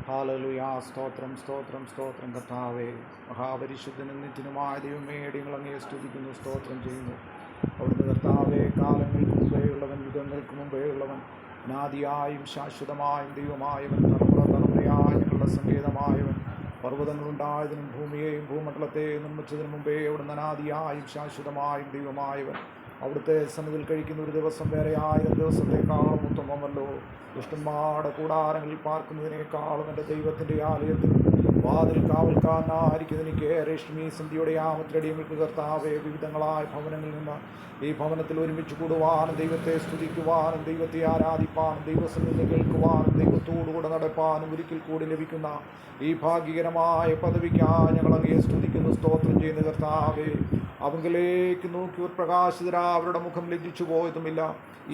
Hallelujah. സ്തോത്രം സ്തോത്രം സ്തോത്രം കർത്താവേ. മഹാപരിശുദ്ധനും നിത്യനുമായ ദൈവമേ, അടിയങ്ങൾ അങ്ങയെ സ്തുതിക്കുന്നു, സ്തോത്രം ചെയ്യുന്നു. അവിടുന്ന് കർത്താവേ, കാലങ്ങൾക്ക് മുമ്പേയുള്ളവൻ, യുഗങ്ങൾക്ക് മുമ്പേയുള്ളവൻ, അനാദിയായും ശാശ്വതമായും ദൈവമായവൻ, തലമുറ തലമുറയായി ഞങ്ങളുടെ സങ്കേതമായവൻ, പർവ്വതങ്ങളുണ്ടായതിനും ഭൂമിയെയും ഭൂമണ്ഡലത്തെയും നിർമ്മിച്ചതിനു മുമ്പേ അവിടുന്ന് അനാദിയായും ശാശ്വതമായും ദൈവമായവൻ. അവിടുത്തെ സന്നിധിയിൽ കഴിക്കുന്ന ഒരു ദിവസം വേറെ 1000 ദിവസത്തേക്കാളും ഉത്തമമല്ലോ. ദുഷ്ടന്മാരുടെ കൂടാരങ്ങളിൽ പാർക്കുന്നതിനേക്കാളും എൻ്റെ ദൈവത്തിൻ്റെ ആലയത്തിൽ വാതിൽ കാവൽക്കാരനായിരിക്കും എനിക്ക് രശ്മി സന്ധ്യയുടെ യാമത്തിലടിയങ്ങൾക്ക് കർത്താവേ, വിവിധങ്ങളായ ഭവനങ്ങളിൽ നിന്ന് ഈ ഭവനത്തിൽ ഒരുമിച്ച് കൂടുവാനും ദൈവത്തെ സ്തുതിക്കുവാനും ദൈവത്തെ ആരാധിപ്പാനും ദൈവസന്നിധി കേൾക്കുവാനും ദൈവത്തോടുകൂടെ നടപ്പാനും ഒരിക്കൽ കൂടി ലഭിക്കുന്ന ഈ ഭാഗ്യകരമായ പദവിക്കായി ഞങ്ങൾ അങ്ങയെ സ്തുതിക്കുന്നു, സ്തോത്രം ചെയ്യുന്ന കർത്താവേ. അവങ്കിലേക്ക് നോക്കി ഒരു പ്രകാശിതരാ അവരുടെ മുഖം ലജ്ജിച്ചു പോയതുമില്ല.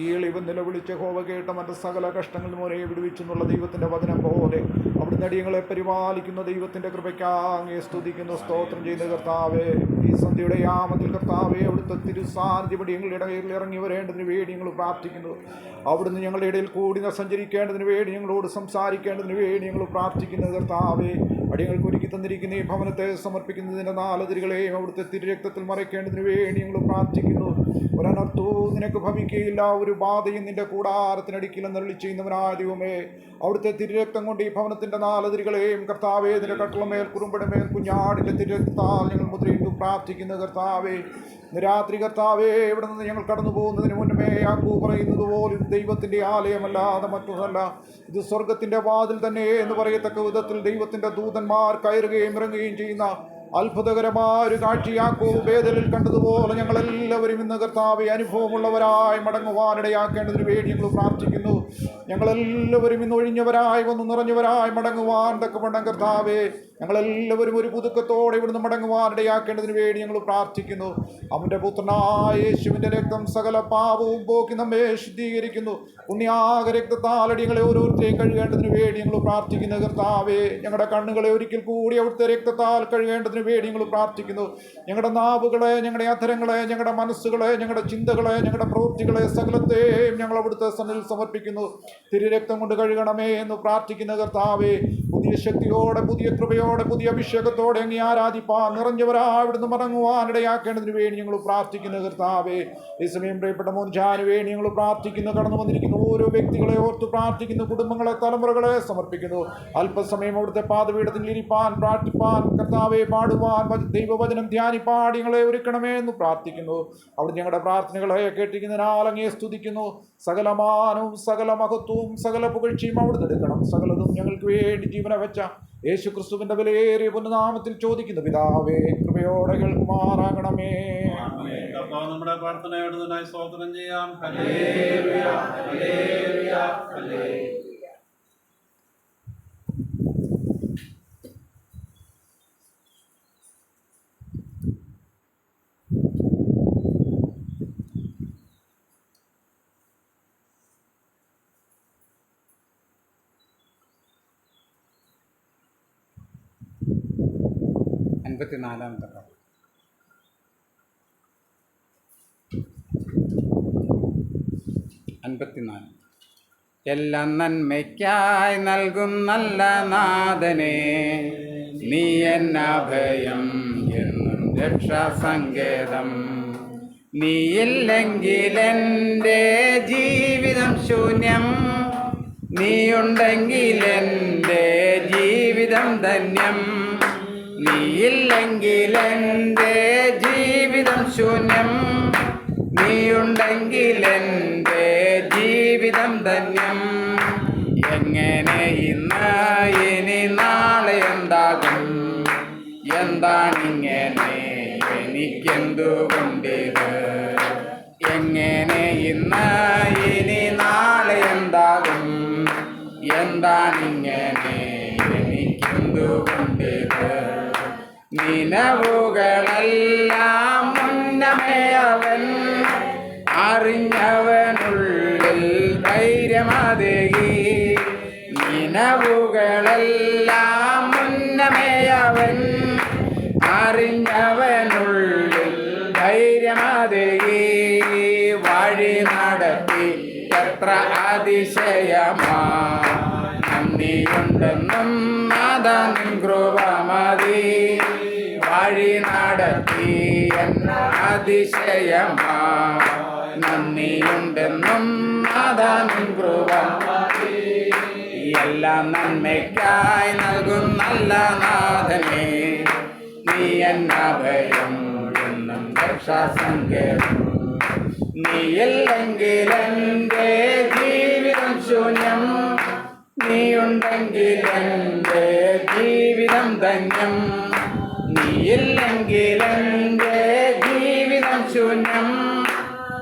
ഈ എളിവൻ നിലവിളിച്ച ഹോവ കേട്ട മറ്റ് സകല കഷ്ടങ്ങളിൽ മോനെ വിടുവിച്ചെന്നുള്ള ദൈവത്തിൻ്റെ വചനം പോലെ അവിടുന്ന് അടിയങ്ങളെ പരിപാലിക്കുന്ന ദൈവത്തിൻ്റെ കൃപയ്ക്കാങ്ങെ സ്തുതിക്കുന്നു, സ്തോത്രം ചെയ്യുന്ന കർത്താവേ. ഈ സന്ധ്യയുടെ യാമത്തിൽ കർത്താവേ, അവിടുത്തെ തിരുസാന്നിധ്യം ഞങ്ങളുടെ ഇടയിൽ ഇറങ്ങി വരേണ്ടതിന് വേണ്ടി ഞങ്ങൾ പ്രാർത്ഥിക്കുന്നു. അവിടുന്ന് ഞങ്ങളുടെ ഇടയിൽ കൂടി സഞ്ചരിക്കേണ്ടതിന് വേണ്ടി ഞങ്ങളോട് സംസാരിക്കേണ്ടതിന് വേണ്ടി ഞങ്ങൾ പ്രാർത്ഥിക്കുന്നു കർത്താവേ. അടിയങ്ങൾക്ക് ഒരുക്കി തന്നിരിക്കുന്ന ഈ ഭവനത്തെ സമർപ്പിക്കുന്നതിൻ്റെ 4 തിരികളെയും അവിടുത്തെ തിരുരക്തത്തിൽ മറയ്ക്കേണ്ടതിന് വേണ്ടി ഞങ്ങൾ പ്രാർത്ഥിക്കുന്നു. ഒരനർത്ഥവും നിനക്ക് ഭവിക്കുകയില്ല, ഒരു ബാധയും നിന്റെ കൂടാരത്തിനടിക്കില്ലെന്ന് അരുളി ചെയ്യുന്നവനായ ദൈവമേ, അവിടുത്തെ തിരുരക്തം കൊണ്ട് ഈ ഭവനത്തിൻ്റെ 4 തിരികളെയും കർത്താവേ, നിന്റെ കട്ടളമേൽ കുറുമ്പടമേൽ കുഞ്ഞാടിൻ്റെ തിരുരക്തത്താൽ ഞങ്ങൾ മുദ്രയിട്ടു പ്രാർത്ഥിക്കുന്നു കർത്താവേ. രാത്രി കർത്താവേ, ഇവിടെ നിന്ന് ഞങ്ങൾ കടന്നു പോകുന്നതിന് മുന്നമേ യാക്കോബ് പറയുന്നത് പോലെ ഇത് ദൈവത്തിൻ്റെ ആലയമല്ലാതെ മറ്റൊന്നല്ല, ഇത് സ്വർഗത്തിൻ്റെ വാതിൽ തന്നെ എന്ന് പറയത്തക്ക വിധത്തിൽ ദൈവത്തിൻ്റെ ദൂതന്മാർ കയറുകയും ഇറങ്ങുകയും ചെയ്യുന്ന അത്ഭുതകരമായ ഒരു കാഴ്ച യാക്കോബ് ബേഥേലിൽ കണ്ടതുപോലെ ഞങ്ങളെല്ലാവരും ഇന്ന് കർത്താവെ അനുഭവമുള്ളവരായി മടങ്ങുവാനിടയാക്കേണ്ടതിന് വേണ്ടി ഞങ്ങൾ പ്രാർത്ഥിക്കുന്നു. ഞങ്ങളെല്ലാവരും ഇന്ന് ഒഴിഞ്ഞവരായി വന്ന് നിറഞ്ഞവരായി മടങ്ങുവാൻ തക്കവണ്ണം കർത്താവെ ഞങ്ങളെല്ലാവരും ഒരു പുതുക്കത്തോടെ ഇവിടുന്ന് മടങ്ങുവാനിടയാക്കേണ്ടതിന് വേണ്ടി ഞങ്ങൾ പ്രാർത്ഥിക്കുന്നു. അവൻ്റെ പുത്രനായ യേശുവിൻ്റെ രക്തം സകല പാപവും പോക്കി നമ്മെ ശുദ്ധീകരിക്കുന്നു. പുണ്യാക രക്തത്താൽ അടിയങ്ങളെ ഓരോരുത്തരെയും കഴുകേണ്ടതിന് വേണ്ടി ഞങ്ങൾ പ്രാർത്ഥിക്കുന്നു കർത്താവെ. ഞങ്ങളുടെ കണ്ണുകളെ ഒരിക്കൽ കൂടി അവിടുത്തെ രക്തത്താൽ കഴുകേണ്ടതിന് വേണ്ടി ഞങ്ങൾ പ്രാർത്ഥിക്കുന്നു. ഞങ്ങളുടെ നാവുകളെ, ഞങ്ങളുടെ അധരങ്ങളെ, ഞങ്ങളുടെ മനസ്സുകളെ, ഞങ്ങളുടെ ചിന്തകളെ, ഞങ്ങളുടെ പ്രവൃത്തികളെ സകലത്തെയും ഞങ്ങൾ അവിടുത്തെ സന്നിധിയിൽ സമർപ്പിക്കുന്നു. തിരുരക്തം കൊണ്ട് കഴുകണമേ എന്ന് പ്രാർത്ഥിക്കുന്ന കർത്താവെ, പുതിയ ശക്തിയോടെ, പുതിയ കൃപയോടെ, പുതിയ അഭിഷേകത്തോടെ അങ്ങ് ആരാധിപ്പാൻ നിറഞ്ഞവരാവിടുന്ന് മടങ്ങുവാനിടയാക്കേണ്ടതിന് വേണ്ടി ഞങ്ങൾ പ്രാർത്ഥിക്കുന്നു കർത്താവെ. ഈ സമയം പ്രിയപ്പെട്ട മോൻജാന് വേണ്ടി ഞങ്ങൾ പ്രാർത്ഥിക്കുന്നു. കടന്നു വന്നിരിക്കുന്ന ഓരോ വ്യക്തികളെ ഓർത്ത് പ്രാർത്ഥിക്കുന്നു. കുടുംബങ്ങളെ, തലമുറകളെ സമർപ്പിക്കുന്നു. അല്പസമയം അവിടുത്തെ പാദപീഠത്തിൽ ഇരിപ്പാൻ, പ്രാർത്ഥിപ്പാൻ കർത്താവെ, പാടുവാൻ, ദൈവവചനം ധ്യാനിപ്പാൻ ഞങ്ങളെ ഒരുക്കണമേ എന്ന് പ്രാർത്ഥിക്കുന്നു. അവിടെ ഞങ്ങളുടെ പ്രാർത്ഥനകളെ കേട്ടിരിക്കുന്നതിനാൽ അങ്ങയെ സ്തുതിക്കുന്നു. സകലമാനവും സകല മഹത്വവും സകല പുകഴ്ചയും അവിടുന്ന് എടുക്കണം. സകലതും ഞങ്ങൾക്ക് വേണ്ടി ജീവന വെച്ച യേശു ക്രിസ്തുവിന്റെ വിലയേറിയ പുണ്യനാമത്തിൽ ചോദിക്കുന്നു പിതാവേ, കൃപയോടെ കേൾക്കുമാറാകണമേ. നമ്മുടെ പ്രാർത്ഥനയോട് സ്തോത്രം ചെയ്യാം. അൻപത്തിനാലാമത്തെ പ്രാർത്ഥന. എല്ലാം നന്മയ്ക്കായി നൽകും നല്ല നാഥനെ, നീ എന്നഭയം എന്നും രക്ഷാസങ്കേതം. നീയില്ലെങ്കിൽ എൻ്റെ ജീവിതം ശൂന്യം, നീയുണ്ടെങ്കിൽ എൻ്റെ ജീവിതം ധന്യം. നീയില്ലെങ്കിൽ എൻ്റെ ജീവിതം ശൂന്യം, നീയുണ്ടെങ്കിൽ എൻ്റെ ജീവിതം ധന്യം. എങ്ങനെ ഇന്ന് ഇനി നാളെ എന്താകും, എന്താണിങ്ങനെ എനിക്കെന്തുകൊണ്ടിത്. എങ്ങനെ ഇന്ന് ഇനി നാളെ എന്താകും, എന്താണിങ്ങനെ എനിക്കെന്തുകൊണ്ടിത്. നിലവുകളെല്ലാം മുന്നമേ അവൻ അറിഞ്ഞവനുള്ളിൽ ധൈര്യമതേകി. നിലവുകളെല്ലാം മുന്നമേ അവൻ അറിഞ്ഞവനുള്ളിൽ ധൈര്യമതേകി. വഴി നടത്തി എത്ര അതിശയമാ നന്ദിയുണ്ടെന്നും നാഥാ നിൻ കൃപ മതി. വഴി നടത്തി എന്ന അതിശയമാ നന്ദിയുണ്ടെന്നും നാഥാ നിൻ കൃപ മതി. എല്ലാം നന്മയ്ക്കായി നൽകും നല്ല നാഥനെ, നീ എന്നഭയം എന്നും രക്ഷാസങ്കേതം. നീയില്ലെങ്കിൽ എൻ്റെ ജീവിതം ശൂന്യം, നീയുണ്ടെങ്കിൽ എൻ്റെ ജീവിതം ധന്യം. നീയില്ലെങ്കിൽ എൻ്റെ ജീവിതം ശൂന്യം,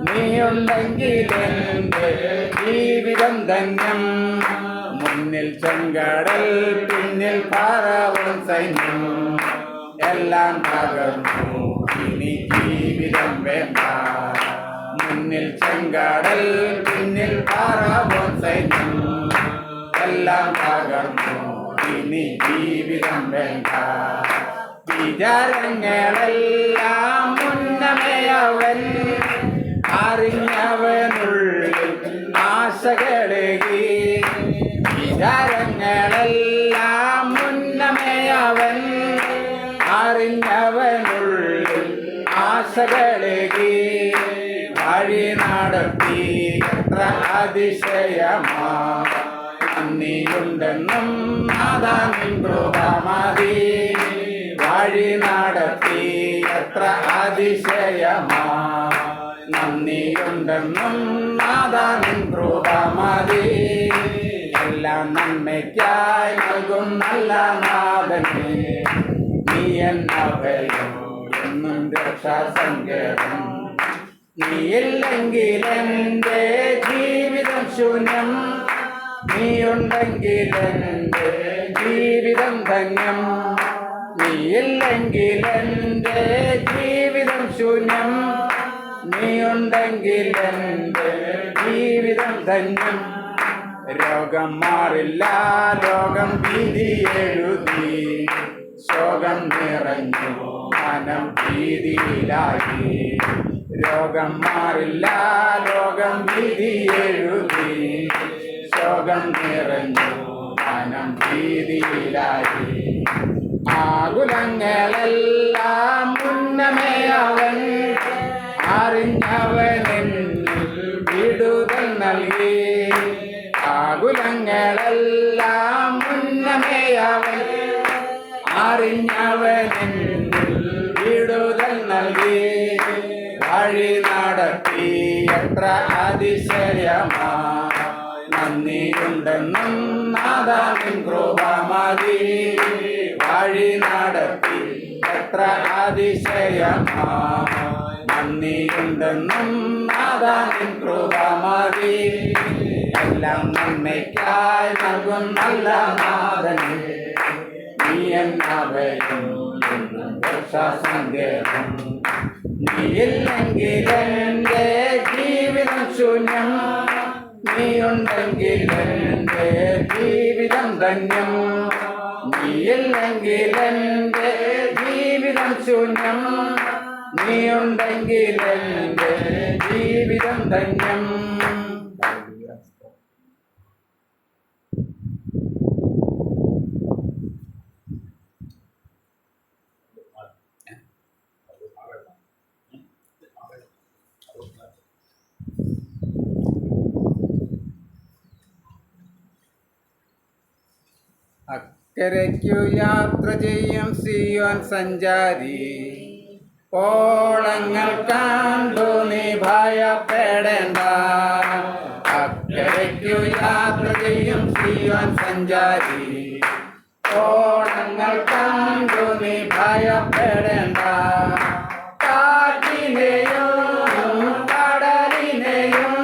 നീയുണ്ടെങ്കിൽ എൻ്റെ ജീവിതം ധന്യം. മുന്നിൽ ചെങ്കടൽ, പിന്നിൽ ഫറവോൻ സൈന്യം, എല്ലാം തകർന്നു ഇനി ജീവിതം വേണ്ട. മുന്നിൽ ചെങ്കടൽ, പിന്നിൽ ഫറവോൻ സൈന്യം, എല്ലാം തകർന്നു ഇനി ജീവിതം വേണ്ട. വിചാരങ്ങളെല്ലാം മുന്നമേ അവൻ അറിഞ്ഞവനുള്ളിൽ ആശകളേകി. വിചാരങ്ങളെല്ലാം മുന്നമേ അവൻ അറിഞ്ഞവനുള്ളിൽ ആശകളേകി. വഴി നടത്തി എത്ര അതിശയമാ നന്ദിയുണ്ടെന്നും നാഥാ നിൻ കൃപ മതി. വഴി നടത്തി എത്ര അതിശയമാ നന്ദിയുണ്ടെന്നും നാഥാ നിൻ കൃപ മതി. എല്ലാം നന്മയ്ക്കായി നൽകും നല്ല നാഥനെ, നീ എന്നഭയം എന്നും രക്ഷാസങ്കേതം. നീയില്ലെങ്കിൽ എൻ്റെ ജീവിതം ശൂന്യം, നീയുണ്ടെങ്കിൽ എൻ്റെ ജീവിതം ധന്യം. നീയില്ലെങ്കിൽ എൻ്റെ ജീവിതം ശൂന്യം, നീയുണ്ടെങ്കിൽ എൻ്റെ ജീവിതം ധന്യം. രോഗം മാറില്ല, രോഗം വിധി എഴുതി, ശോകം നിറഞ്ഞു മനം ഭീതിയിലായി. രോഗം മാറില്ല, രോഗം വിധി എഴുതി, ശോകം നിറഞ്ഞു മനം ഭീതിയിലായി. ആകുലങ്ങളെല്ലാം മുന്നമേ അവൻ അറിഞ്ഞവനെന്നിൽ വിടുതൽ നൽകി. ആകുലങ്ങളെല്ലാം മുന്നമേ അവൻ അറിഞ്ഞവനെന്നിൽ വിടുതൽ നൽകി. വഴി നടത്തി എത്ര അതിശയമാ നന്ദിയുണ്ടെന്നും നാഥാ നിൻ കൃപ മതി. വഴി നടത്തി എത്ര അതിശയമാ നന്ദിയുണ്ടെന്നും നാഥാ നിൻ കൃപ മതി. എല്ലാം നന്മയ്ക്കായി നൽകും നല്ല നാഥനെ, നീ എന്നഭയം എന്നും രക്ഷാസങ്കേതം. നീയില്ലെങ്കിൽ എൻ്റെ ജീവിതം ശൂന്യം, നീയുണ്ടെങ്കിൽ എൻ്റെ ജീവിതം ധന്യം. നീയില്ലെങ്കിൽ എൻ്റെ ജീവിതം ശൂന്യം, നീയുണ്ടെങ്കിൽ എൻ്റെ ജീവിതം ധന്യം. അക്കരയ്ക്കു യാത്ര ചെയ്യും സിയോൻ സഞ്ചാരി, ഓളങ്ങൾ കണ്ടു നീ ഭയപ്പെടേണ്ട. അക്കരയ്ക്കു യാത്ര ചെയ്യും സിയോൻ സഞ്ചാരി, ഓളങ്ങൾ കണ്ടു നീ ഭയപ്പെടേണ്ട. കാറ്റിനെയും കടലിനെയും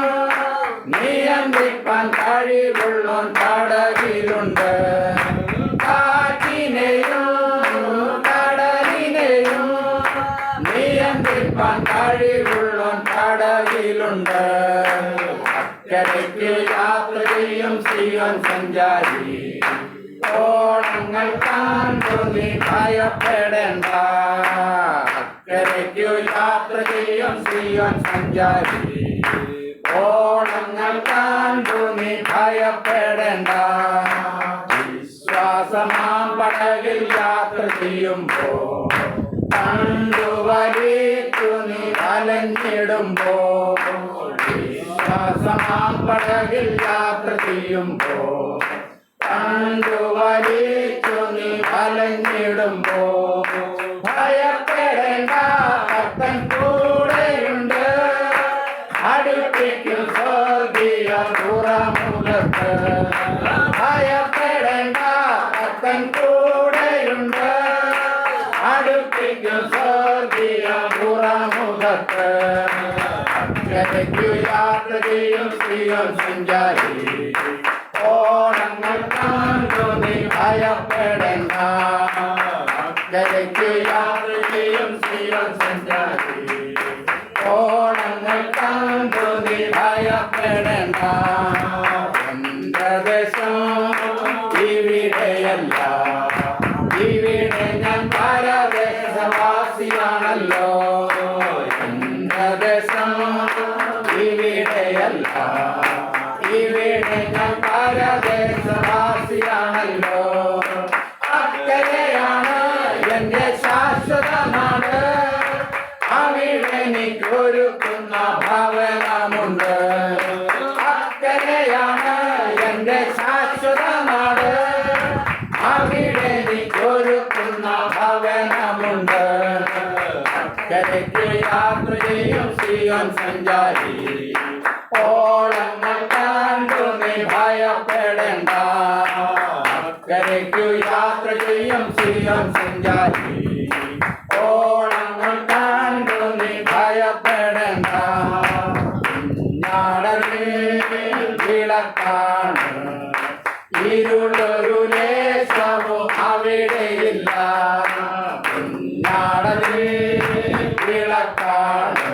നിയന്ത്രിപ്പാൻ കഴിവുള്ളോൻ പടകിലുണ്ട്. കഴിവുള്ളോൻ പടകിലുണ്ട്. അക്കരയ്ക്ക് യാത്ര ചെയ്യും സിയോൻ സഞ്ചാരി, ഓളങ്ങൾ കണ്ടു നീ ഭയപ്പെടേണ്ട. അക്കരയ്ക്ക് യാത്ര ചെയ്യും സിയോൻ സഞ്ചാരി, ഓളങ്ങൾ കണ്ടു നീ ഭയപ്പെടേണ്ട. വിശ്വാസമാം പടകിൽ യാത്ര ചെയ്യുമ്പോൾ കണ്ടു വലിച്ചു നീ അലഞ്ഞിടുമ്പോൾ വിശ്വാസമാം പടകിൽ യാത്ര ചെയ്യുമ്പോൾ കണ്ടു വലിച്ചു നീ അലഞ്ഞിടുമ്പോൾ ഭയപ്പെടേണ്ട കർത്തൻ കൂടെയുണ്ട് അടുപ്പിക്കും സ്വർഗീയ തുറമുഖത്ത് ഭയപ്പെടേണ്ട കർത്തൻ കൂടെയുണ്ട് അടുപ്പിക്കും സ്വർഗീയ തുറമുഖത്ത് അക്കരയ്ക്കു യാത്ര ചെയ്യും സിയോൻ സഞ്ചാരി ഓണങ്ങൾ കണ്ടു നീ ഭയപ്പെടേണ്ട അക്കരയ്ക്കു യാത്ര ചെയ്യും സിയോൻ സഞ്ചാരി ഓണങ്ങൾ കണ്ടു നീ ഭയപ്പെടേണ്ട എന്റെ ദേശം ഇവിടെയല്ല ഇവിടെ ഞാൻ പരദേശവാസിയാണല്ലോ എന്റെ ദേശം ഇവിടെയല്ല ഇവിടെ ഞാൻ പരദേശവാസിയാണല്ലോ അക്കരെയാണ് എന്റെ ശാശ്വത നാട് അവിടെ എനിക്കൊരുക്കുന്ന ഭവനമുണ്ട് അക്കരെയാണ് എന്റെ ശാശ്വത നാട് അവിടെ എനിക്കൊരുക്കുന്ന ഭവനമുണ്ട് അക്കരയ്ക്ക് യാത്ര ചെയ്യും സിയോൻ സഞ്ചാരി ഓളങ്ങൾ കണ്ടു നീ ഭയപ്പെടേണ്ട അക്കരയ്ക്കു യാത്ര ചെയ്യും സിയോൻ സഞ്ചാരി ഓളങ്ങൾ കണ്ടു നീ ഭയപ്പെടേണ്ട വിളക്കാണ് ഇരുളൊരു ലേശവും അവിടെയില്ല വിളക്കാണ്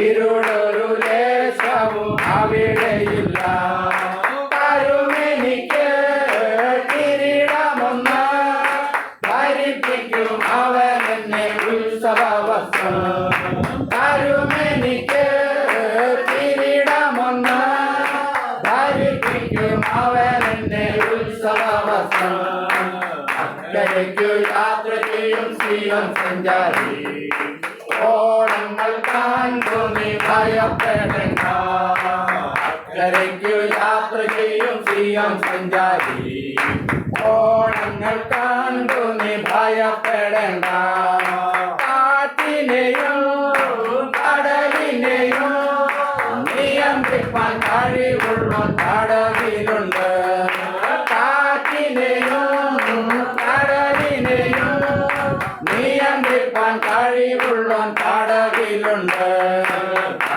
ഇരുളൊരു ലേശവും അവിടെയില്ല കരുമെനിക്ക് കിരീടമൊന്ന് ധരിപ്പിക്കും അവൻ എന്നെ ഉത്സവവസ്ത്രം കരുമെനിക്ക് കിരീടമൊന്ന് ധരിപ്പിക്കും അവൻ എന്നെ ഉത്സവവസ്ത്രം അക്കരയ്ക്കു യാത്ര ചെയ്യും സിയോൻ സഞ്ചാരി ഓണങ്ങൾ കണ്ടു നീ ഭയപ്പെടേണ്ട അക്കരയ്ക്കു യാത്ര ചെയ്യും സിയോൻ സഞ്ചാരി ഓണങ്ങൾ കണ്ടു നീ ഭയപ്പെടേണ്ട കാറ്റിനെയും കടലിനെയും നിയന്ത്രിപ്പാൻ കഴിവുള്ള കടവിലുണ്ട് കാറ്റിനെയും കടലിനെയും നിയന്ത്രിപ്പാൻ കഴിവുള്ള കടവിലുണ്ട്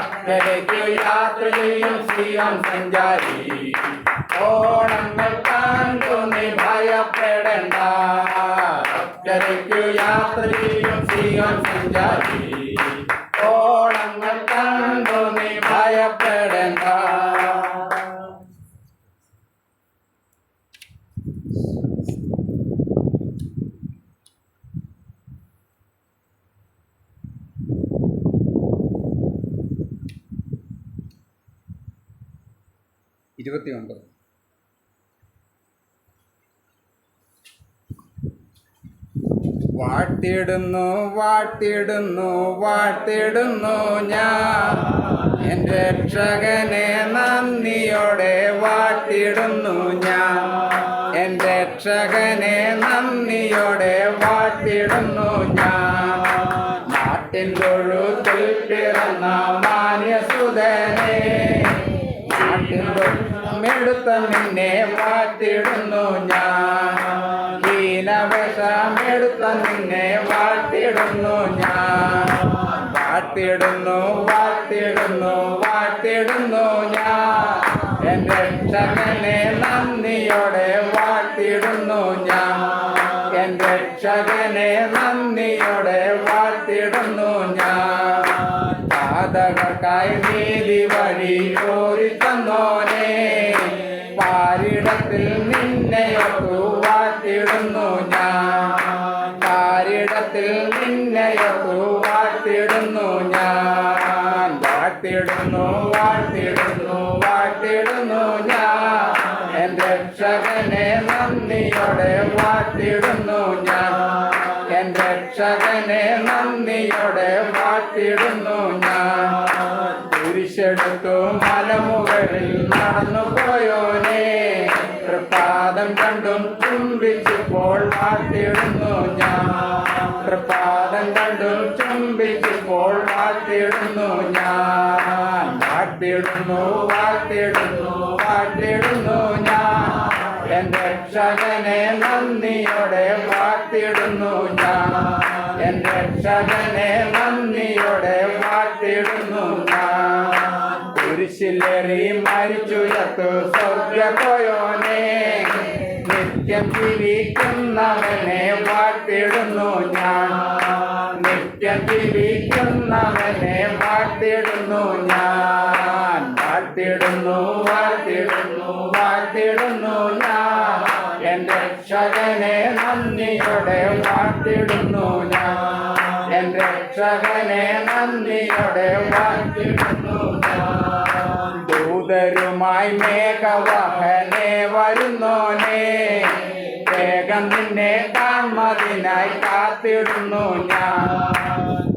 അക്കരയ്ക്കു യാത്ര ചെയ്യും സിയോൻ സഞ്ചാരി ഓണങ്ങൾ കണ്ടു നീ ഭയപ്പെടേണ്ട അക്കരയ്ക്കു യാത്ര ചെയ്യും സിയോൻ സഞ്ചാരി ഓണങ്ങൾ കണ്ടു നീ ഭയപ്പെടേണ്ട വാഴ്ത്തിടുന്നു വാഴ്ത്തിടുന്നു വാഴ്ത്തിടുന്നു ഞാൻ എൻ്റെ രക്ഷകനെ നന്ദിയോടെ വാഴ്ത്തിടുന്നു ഞാൻ എൻ്റെ രക്ഷകനെ നന്ദിയോടെ വാഴ്ത്തിടുന്നു ഞാൻ നാട്ടിൻ തൊഴുത്തിൽ പിറന്ന മാന്യസുതനെ നാട്ടിൻ തൊഴുമെടുത്ത നിന്നെ വാഴ്ത്തിടുന്നു ഞാൻ ഹീനവേഷമെടുത്ത നിന്നെ വാഴ്ത്തിടുന്നു ഞാൻ വാഴ്ത്തിടുന്നു വാഴ്ത്തിടുന്നു വാഴ്ത്തിടുന്നു ഞാൻ എൻ്റെ രക്ഷകനെ നന്ദിയോടെ വാഴ്ത്തിടുന്നു ഞാൻ എൻ്റെ രക്ഷകനെ നന്ദിയോടെ വാഴ്ത്തിടുന്നു ഞാൻ പാതകർക്കായി നീതി വഴി ചോരിത്തന്നോനെ പാരിടത്തിൽ നിന്നെയൊത്തു വാഴ്ത്തിടുന്നു ഞാൻ പാരിടത്തിൽ നിന്നെയൊത്തു വാഴ്ത്തിടുന്നു ഞാൻ വാഴ്ത്തിടുന്നു വാഴ്ത്തിടുന്നു വാഴ്ത്തിടുന്നു ഞാൻ എൻ്റെ രക്ഷകനെ നന്ദിയോടെ വാഴ്ത്തിടുന്നു ഞാൻ. എൻ രക്ഷകനെ നന്ദിയോടെ വാഴ്ത്തിടുന്നു ഞാൻ. കുരിശെടുത്തു മലമുകളിൽ നടന്നു പോയോനെ തൃപ്പാദം കണ്ടും ചുംബിച്ചപ്പോൾ വാഴ്ത്തിടുന്നു ഞാൻ. തൃപ്പാദം കണ്ടും ചുംബിച്ചപ്പോൾ വാഴ്ത്തിടുന്നു ഞാൻ. വാഴ്ത്തിടുന്നു വാഴ്ത്തിടുന്നു വാഴ്ത്തിടുന്നു ഞാൻ. എൻ രക്ഷകനെ നന്ദിയോടെ വാഴ്ത്തിടുന്നു ഞാൻ. എൻ രക്ഷകനെ നന്ദിയോടെ വാഴ്ത്തിടുന്നു ഞാൻ. കുരിശിലേറി മരിച്ചുയർത്തു സ്വർഗ്ഗപോയോനെ നിത്യം ജീവിക്കുന്നവനെ വാഴ്ത്തിടുന്നു ഞാൻ. നിത്യം ജീവിക്കുന്നവനെ വാഴ്ത്തിടുന്നു ഞാൻ. വാഴ്ത്തിടുന്നു വാഴ്ത്തിടുന്നു വാഴ്ത്തിടുന്നു ഞാൻ. എൻ രക്ഷകനെ നന്ദിയോടെ വാഴ്ത്തിടുന്നു ഞാൻ. എൻ രക്ഷകനെ നന്ദിയോടെ വാഴ്ത്തിടുന്നു ഞാൻ. ദൂതരുമായി മേഘവാഹനെ വരുന്നോനെ വേഗം നിന്നെ കാൺമതിനായി കാത്തിടുന്നു ഞാൻ.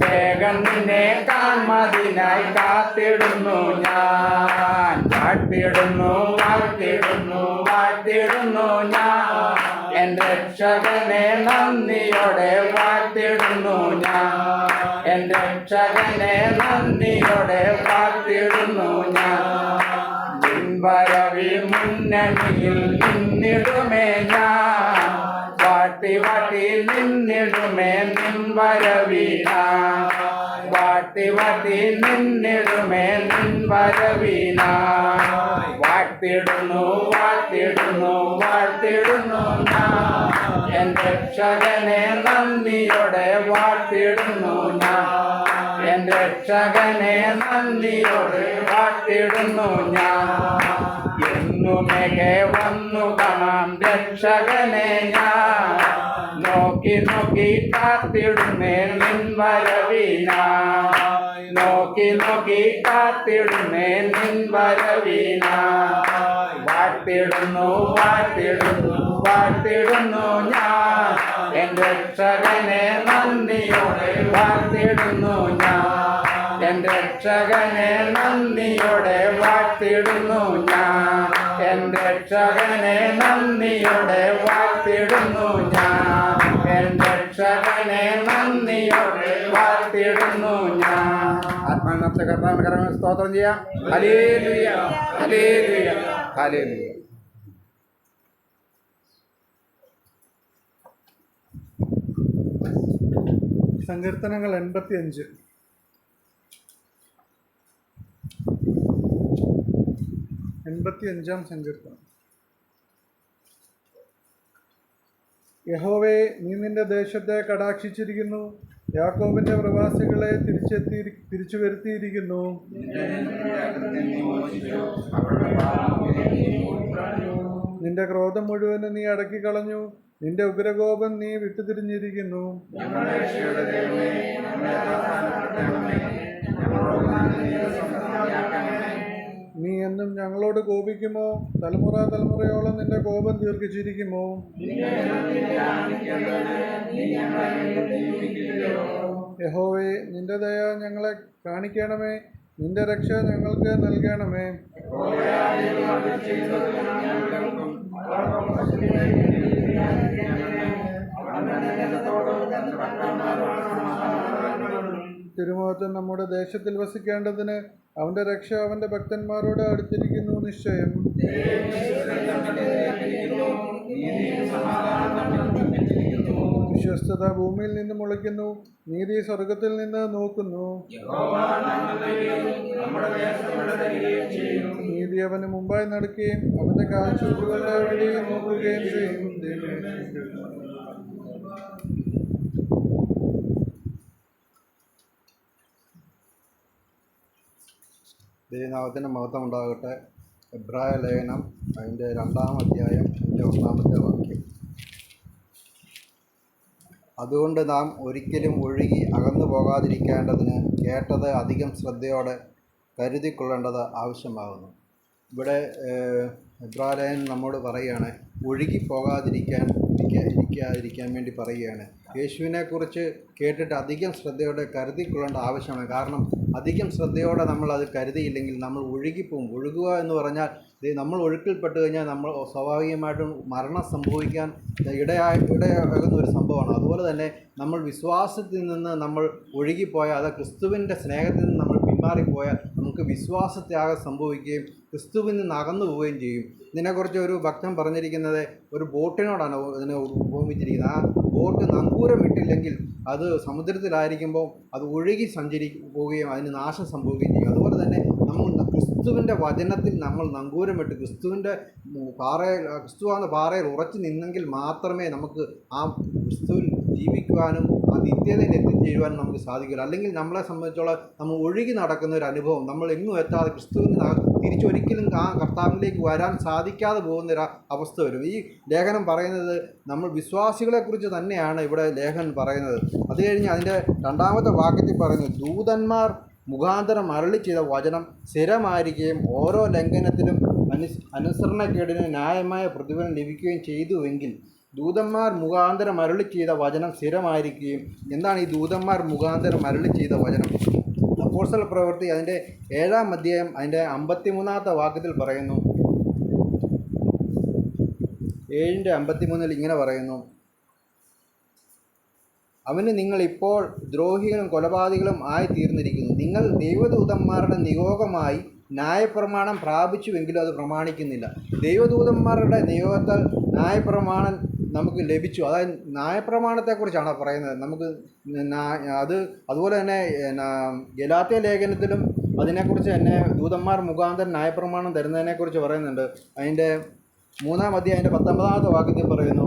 വേഗം നിന്നെ കാൺമതിനായി കാത്തിടുന്നു ഞാൻ. വാഴ്ത്തിടുന്നു വാഴ്ത്തിടുന്നു വാഴ്ത്തിടുന്നു ഞാൻ. എൻ രക്ഷകനെ നന്ദിയോടെ വാഴ്ത്തിടുന്നു ഞാൻ. എൻ രക്ഷകനെ നന്ദിയോടെ വാഴ്ത്തിടുന്നു ഞാൻ. വരവിൽ മുന്നണിയിൽ നിന്നിടുമേ ഞാൻ. വാട്ടി വാട്ടി നിന്നിടുമേ നിൻ വരവിനായി. വാട്ടി വാട്ടി നിന്നിടുമേ നിൻ വരവിനായി. വാഴ്ത്തിടുന്നു വാഴ്ത്തിടുന്നു വാഴ്ത്തിടുന്നു ഞാൻ. എൻ രക്ഷകനെ നന്ദിയോടെ വാഴ്ത്തിടുന്നു ഞാൻ. എൻ രക്ഷകനെ നന്ദിയോടെ വാഴ്ത്തിടുന്നു ഞാൻ. എന്നുമേകെ വന്നു കാണാം രക്ഷകനെ ഞാൻ. നോക്കി നോക്കി കാത്തിടുന്നേ നിൻ വരവിനായി. നോക്കി നോക്കി കാത്തിടുന്നേ നിൻ വരവിനായി. വാഴ്ത്തിടുന്നു വാഴ്ത്തിടുന്നു വാഴ്ത്തിടുന്നു ഞാൻ. എൻ രക്ഷകനെ നന്ദിയോടെ വാഴ്ത്തിടുന്നു ഞാൻ. എൻ രക്ഷകനെ നന്ദിയോടെ വാഴ്ത്തിടുന്നു ഞാൻ. എൻ രക്ഷകനെ നന്ദിയോടെ വാഴ്ത്തിടുന്നു ഞാൻ. എൻ രക്ഷകനെ നന്ദിയോടെ വാഴ്ത്തിടുന്നു ഞാൻ. ആത്മാനത്തെ കർത്താവിന്റെ കരങ്ങൾ സ്തോത്രം ചെയ്യാം. Hallelujah hallelujah hallelujah. സങ്കീർത്തനങ്ങൾ 85. അഞ്ചാം സങ്കീർത്തനം. യഹോവേ, നീ നിന്റെ ദേശത്തെ കടാക്ഷിച്ചിരിക്കുന്നു. യാക്കോബിന്റെ പ്രവാസികളെ തിരിച്ചു വരുത്തിയിരിക്കുന്നു. നിന്റെ ക്രോധം മുഴുവനും നീ അടക്കിക്കളഞ്ഞു. നിന്റെ ഉഗ്രകോപം നീ വിട്ടുതിരിഞ്ഞിരിക്കുന്നു. നീ എന്നും ഞങ്ങളോട് കോപിക്കുമോ? തലമുറ തലമുറയോളം നിന്റെ കോപം ദീർഘിച്ചിരിക്കുമോ? യഹോവേ, നിന്റെ ദയ ഞങ്ങളെ കാണിക്കണമേ. നിന്റെ രക്ഷ ഞങ്ങൾക്ക് നൽകണമേ. തിരുമുഖത്ത് നമ്മുടെ ദേശത്തിൽ വസിക്കേണ്ടതിന് അവന്റെ രക്ഷ അവന്റെ ഭക്തന്മാരോട് അടുത്തിരിക്കുന്നു നിശ്ചയം. വിശ്വസ്തത ഭൂമിയിൽ നിന്ന് മുളയ്ക്കുന്നു, നീതി സ്വർഗത്തിൽ നിന്ന് നോക്കുന്നു. നീതി അവന് മുമ്പായി നടക്കുകയും അവന്റെ കാൽച്ചുവടുകളുടെ വഴിയിൽ നോക്കുകയും ചെയ്യും. ദൈവനാമത്തിന് മഹത്വം ഉണ്ടാകട്ടെ. എബ്രായ ലേഖനം അതിൻ്റെ 2-ാം അധ്യായം 1-ാമത്തെ വാക്യം. അതുകൊണ്ട് നാം ഒരിക്കലും ഒഴുകി അകന്നു പോകാതിരിക്കേണ്ടതിന് കേട്ടത് അധികം ശ്രദ്ധയോടെ കരുതിക്കൊള്ളേണ്ടത് ആവശ്യമാകുന്നു. ഇവിടെ എബ്രാലേഖനം നമ്മോട് പറയുകയാണ് ഇരിക്കാതിരിക്കാൻ വേണ്ടി പറയുകയാണ്. യേശുവിനെക്കുറിച്ച് കേട്ടിട്ട് അധികം ശ്രദ്ധയോടെ കരുതിക്കൊള്ളേണ്ട ആവശ്യമാണ്. കാരണം അധികം ശ്രദ്ധയോടെ നമ്മൾ അത് കരുതിയില്ലെങ്കിൽ നമ്മൾ ഒഴുകിപ്പോവും. ഒഴുകുക എന്ന് പറഞ്ഞാൽ നമ്മൾ ഒഴുക്കിൽപ്പെട്ട് കഴിഞ്ഞാൽ നമ്മൾ സ്വാഭാവികമായിട്ടും മരണം സംഭവിക്കാൻ ഇടയാകുന്ന ഒരു സംഭവമാണ്. അതുപോലെ തന്നെ നമ്മൾ വിശ്വാസത്തിൽ നിന്ന് നമ്മൾ ഒഴുകിപ്പോയാൽ, അത് ക്രിസ്തുവിൻ്റെ സ്നേഹത്തിൽ നിന്ന് നമ്മൾ പിന്മാറിപ്പോയാൽ നമുക്ക് വിശ്വാസത്യാഗം സംഭവിക്കുകയും ക്രിസ്തുവിൽ നിന്ന് അകന്നു പോവുകയും ചെയ്യും. ഇതിനെക്കുറിച്ച് ഒരു ഭക്തൻ പറഞ്ഞിരിക്കുന്നത് ഒരു ബോട്ടിനോടാണ് ഇതിനെ ഉപമിച്ചിരിക്കുന്നത്. ആ ബോട്ട് നങ്കൂരം ഇട്ടില്ലെങ്കിൽ അത് സമുദ്രത്തിലായിരിക്കുമ്പോൾ അത് ഒഴുകി പോവുകയും അതിന് നാശം സംഭവിക്കുകയും ചെയ്യും. അതുപോലെ തന്നെ നമ്മൾ ക്രിസ്തുവിൻ്റെ വചനത്തിൽ നമ്മൾ നങ്കൂരമിട്ട് ക്രിസ്തുവാകുന്ന പാറയിൽ ഉറച്ചു നിന്നെങ്കിൽ മാത്രമേ നമുക്ക് ആ ക്രിസ്തുവിൽ ജീവിക്കുവാനും ആ നിത്യതയിൽ എത്തിച്ചേരുവാനും നമുക്ക് സാധിക്കില്ല. അല്ലെങ്കിൽ നമ്മളെ സംബന്ധിച്ചോളം നമ്മൾ ഒഴുകി നടക്കുന്ന ഒരു അനുഭവം, നമ്മൾ എങ്ങും എത്താതെ ക്രിസ്തുവിന് തിരിച്ചൊരിക്കലും ആ കർത്താവിലേക്ക് വരാൻ സാധിക്കാതെ പോകുന്നൊരു അവസ്ഥ വരും. ഈ ലേഖനം പറയുന്നത് നമ്മൾ വിശ്വാസികളെക്കുറിച്ച് തന്നെയാണ് ഇവിടെ ലേഖനം പറയുന്നത്. അത് കഴിഞ്ഞ് അതിൻ്റെ 2-ാമത്തെ വാക്യത്തിൽ പറയുന്നത്, ദൂതന്മാർ മുഖാന്തരം അരുളി ചെയ്ത വചനം സ്ഥിരമായിരിക്കുകയും ഓരോ ലംഘനത്തിലും അനുസരണക്കേടിന് ന്യായമായ പ്രതിഫലം ലഭിക്കുകയും ചെയ്തുവെങ്കിൽ. ദൂതന്മാർ മുഖാന്തരം അരുളി ചെയ്ത വചനം സ്ഥിരമായിരിക്കുകയും. എന്താണ് ഈ ദൂതന്മാർ മുഖാന്തരം അരുളി ചെയ്ത വചനം? അപ്പോസ്തല പ്രവൃത്തി അതിൻ്റെ 7-ാം അധ്യായം അതിൻ്റെ 53-ാമത്തെ വാക്യത്തിൽ പറയുന്നു. 7:53 ഇങ്ങനെ പറയുന്നു, അവന് നിങ്ങൾ ഇപ്പോൾ ദ്രോഹികളും കൊലപാതകളും ആയിത്തീർന്നിരിക്കുന്നു. നിങ്ങൾ ദൈവദൂതന്മാരുടെ നിയോഗമായി ന്യായപ്രമാണം പ്രാപിച്ചുവെങ്കിലും അത് പ്രമാണിക്കുന്നില്ല. ദൈവദൂതന്മാരുടെ നിയോഗത്താൽ ന്യായപ്രമാണം നമുക്ക് ലഭിച്ചു. അതായത് ന്യായപ്രമാണത്തെക്കുറിച്ചാണ് പറയുന്നത്. നമുക്ക് അതുപോലെ തന്നെ ഗലാത്യ ലേഖനത്തിലും അതിനെക്കുറിച്ച് തന്നെ ദൂതന്മാർ മുഖാന്തരം ന്യായപ്രമാണം തരുന്നതിനെക്കുറിച്ച് പറയുന്നുണ്ട്. അതിൻ്റെ 3-ാം അധ്യായം അതിൻ്റെ 19-ാമത്തെ വാക്യത്തിൽ പറയുന്നു,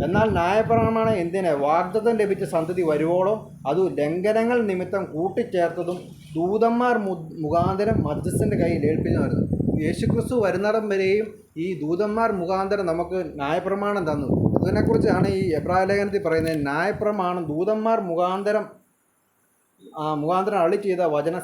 എന്നാൽ ന്യായപ്രമാണം എന്തിന്? വാഗ്ദത്തം ലഭിച്ച സന്തതി വരുവോളം അത് ലംഘനങ്ങൾ നിമിത്തം കൂട്ടിച്ചേർത്തതും ദൂതന്മാർ മുഖാന്തരം മധ്യസ്ഥൻ്റെ കയ്യിൽ ഏൽപ്പിക്കുന്നതായിരുന്നു. യേശുക്രിസ്തു വരുന്നിടം വരെയും ഈ ദൂതന്മാർ മുഖാന്തരം നമുക്ക് ന്യായപ്രമാണം തന്നു. ഇതിനെക്കുറിച്ചാണ് ഈ എബ്രായ ലേഖനത്തിൽ പറയുന്നത്. ന്യായപ്രമാണം ദൂതന്മാർ മുഖാന്തരം അരുളി ചെയ്ത വചനം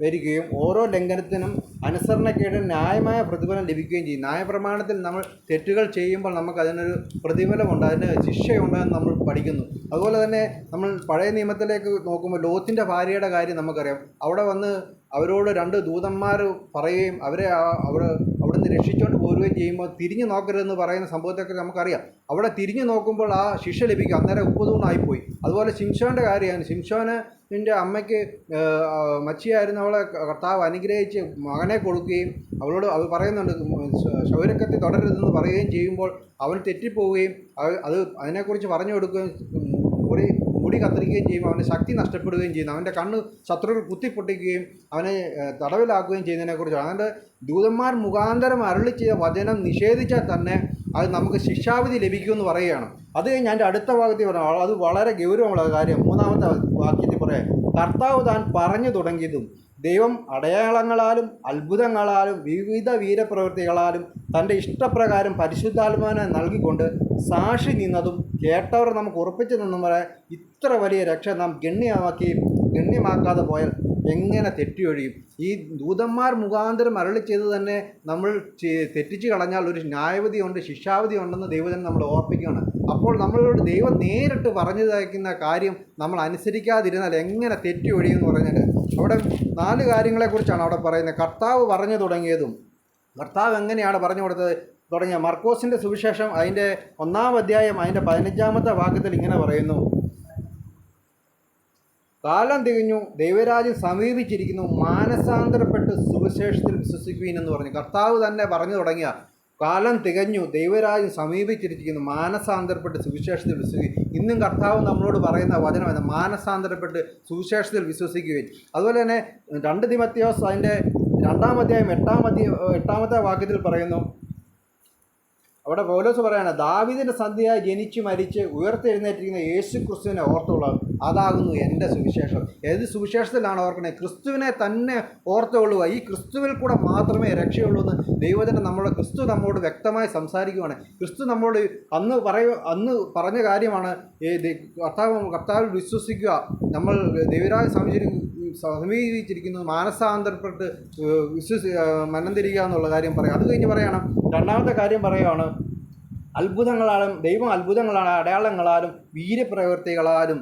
വരികയും ഓരോ ലംഘനത്തിനും അനുസരണക്കേടിന് ന്യായമായ പ്രതിഫലം ലഭിക്കുകയും ചെയ്യും. ന്യായപ്രമാണത്തിൽ നമ്മൾ തെറ്റുകൾ ചെയ്യുമ്പോൾ നമുക്ക് അതിനൊരു പ്രതിഫലമുണ്ട്, അതിന് ശിക്ഷയുണ്ടെന്ന് നമ്മൾ പഠിക്കുന്നു. അതുപോലെ തന്നെ നമ്മൾ പഴയ നിയമത്തിലേക്ക് നോക്കുമ്പോൾ ലോത്തിൻ്റെ ഭാര്യയുടെ കാര്യം നമുക്കറിയാം. അവിടെ വന്ന് അവരോട് 2 ദൂതന്മാർ പറയുകയും അവരെ അവിടുന്ന് രക്ഷിച്ചുകൊണ്ട് പോരുകയും ചെയ്യുമ്പോൾ തിരിഞ്ഞു നോക്കരുതെന്ന് പറയുന്ന സംഭവത്തെക്കുറിച്ച് നമുക്കറിയാം. അവിടെ തിരിഞ്ഞു നോക്കുമ്പോൾ ആ ശിക്ഷ ലഭിക്കും. അന്നേരം ഉപ്പുതൂണായിപ്പോയി. അതുപോലെ ശിംശോൻ്റെ കാര്യമാണ്. ശിംശോനിൻ്റെ അമ്മയ്ക്ക് മച്ചിയായിരുന്നു. അവളെ കർത്താവ് അനുഗ്രഹിച്ച് മകനെ കൊടുക്കുകയും അവൾ പറയുന്നുണ്ട് ശൗരക്കത്തി തുടരരുതെന്ന് പറയുകയും ചെയ്യുമ്പോൾ അവൻ തെറ്റിപ്പോവുകയും അതിനെക്കുറിച്ച് പറഞ്ഞു കൊടുക്കുകയും മുടി കത്തിരിക്കുകയും ചെയ്യുമ്പോൾ അവൻ്റെ ശക്തി നഷ്ടപ്പെടുകയും ചെയ്യുന്നു. അവൻ്റെ കണ്ണ് ശത്രുക്കൾ കുത്തിപ്പൊട്ടിക്കുകയും അവനെ തടവിലാക്കുകയും ചെയ്യുന്നതിനെക്കുറിച്ചാണ്. അതുകൊണ്ട് ദൂതന്മാർ മുഖാന്തരം അരുളി ചെയ്ത വചനം നിഷേധിച്ചാൽ തന്നെ അത് നമുക്ക് ശിക്ഷാവിധി ലഭിക്കുമെന്ന് പറയുകയാണ്. അത് കഴിഞ്ഞ് എൻ്റെ അടുത്ത ഭാഗത്തിൽ പറയാം, അത് വളരെ ഗൗരവമുള്ള കാര്യം. 3-ാമത്തെ വാക്യത്തിൽ പറയാം, കർത്താവ് താൻ പറഞ്ഞു തുടങ്ങിയതും ദൈവം അടയാളങ്ങളാലും അത്ഭുതങ്ങളാലും വിവിധ വീരപ്രവൃത്തികളാലും തൻ്റെ ഇഷ്ടപ്രകാരം പരിശുദ്ധാത്മാവിനെ നൽകിക്കൊണ്ട് സാക്ഷി നിന്നതും കേട്ടവർ നമുക്ക് ഉറപ്പിച്ചു നിന്നും വരെ ഇത്ര വലിയ രക്ഷ നാം ഗണ്യമാക്കാതെ പോയാൽ എങ്ങനെ തെറ്റിയൊഴിയും? ഈ ദൂതന്മാർ മുഖാന്തരം അരുളി ചെയ്ത് തന്നെ നമ്മൾ തെറ്റിച്ച് കളഞ്ഞാൽ ഒരു ന്യായവിധി ഉണ്ട്, ശിക്ഷാവിധി ഉണ്ടെന്ന് ദൈവജനം നമ്മൾ ഓർപ്പിക്കുകയാണ്. അപ്പോൾ നമ്മളോട് ദൈവം നേരിട്ട് പറഞ്ഞു തയ്ക്കുന്ന കാര്യം നമ്മൾ അനുസരിക്കാതിരുന്നാൽ എങ്ങനെ തെറ്റിയൊഴിയുമെന്ന് പറഞ്ഞാൽ അവിടെ 4 കാര്യങ്ങളെക്കുറിച്ചാണ് അവിടെ പറയുന്നത്. കർത്താവ് പറഞ്ഞു തുടങ്ങിയതും, കർത്താവ് എങ്ങനെയാണ് പറഞ്ഞു തുടങ്ങിയ മർക്കോസിൻ്റെ സുവിശേഷം അതിൻ്റെ 1-ാം അധ്യായം അതിൻ്റെ 15-ാമത്തെ വാക്യത്തിൽ ഇങ്ങനെ പറയുന്നു, കാലം തികഞ്ഞു, ദൈവരാജ്യം സമീപിച്ചിരിക്കുന്നു, മാനസാന്തരപ്പെട്ട് സുവിശേഷത്തിൽ വിശ്വസിക്കുവിൻ എന്ന് പറഞ്ഞു. കർത്താവ് തന്നെ പറഞ്ഞു തുടങ്ങിയ കാലം തികഞ്ഞു, ദൈവരാജ്യം സമീപിച്ചിരിക്കുന്നു, മാനസാന്തരപ്പെട്ട് സുവിശേഷത്തിൽ വിശ്വസിക്കും. ഇന്നും കർത്താവ് നമ്മളോട് പറയുന്ന വചനം മാനസാന്തരപ്പെട്ട് സുവിശേഷത്തിൽ വിശ്വസിക്കുകയും. അതുപോലെ തന്നെ 2 തിമോഥെയോസ് അതിൻ്റെ 2-ാം അധ്യായം 8-ാമത്തെ വാക്യത്തിൽ പറയുന്നു, അവിടെ പൗലോസ് പറയാണ്, ദാവീദിൻ്റെ സന്ധിയായി ജനിച്ച് മരിച്ച് ഉയർത്തെഴുന്നേറ്റിരിക്കുന്ന യേശു ക്രിസ്തുവിനെ ഓർത്തുകൊള്ളുക, അതാകുന്നു എൻ്റെ സുവിശേഷം. ഏത് സുവിശേഷത്തിലാണ് ഓർക്കണേ? ക്രിസ്തുവിനെ തന്നെ ഓർത്തുകൊള്ളുക. ഈ ക്രിസ്തുവിൽ കൂടെ മാത്രമേ രക്ഷയുള്ളൂ എന്ന് ദൈവജനം ക്രിസ്തു നമ്മോട് വ്യക്തമായി സംസാരിക്കുകയാണ്. ക്രിസ്തു നമ്മോട് അന്ന് പറഞ്ഞ കാര്യമാണ്, കർത്താവിൽ വിശ്വസിക്കുക, നമ്മൾ ദൈവരാജ്യം സമീപിച്ചിരിക്കുന്നത് മാനസാന്തരപ്പെട്ട് മനം തിരിയുക എന്നുള്ള കാര്യം പറയാം. അത് കഴിഞ്ഞ് പറയണം, രണ്ടാമത്തെ കാര്യം പറയുകയാണ്, അത്ഭുതങ്ങളാലും ദൈവം അത്ഭുതങ്ങളാലും അടയാളങ്ങളാലും വീര്യപ്രവൃത്തികളാലും,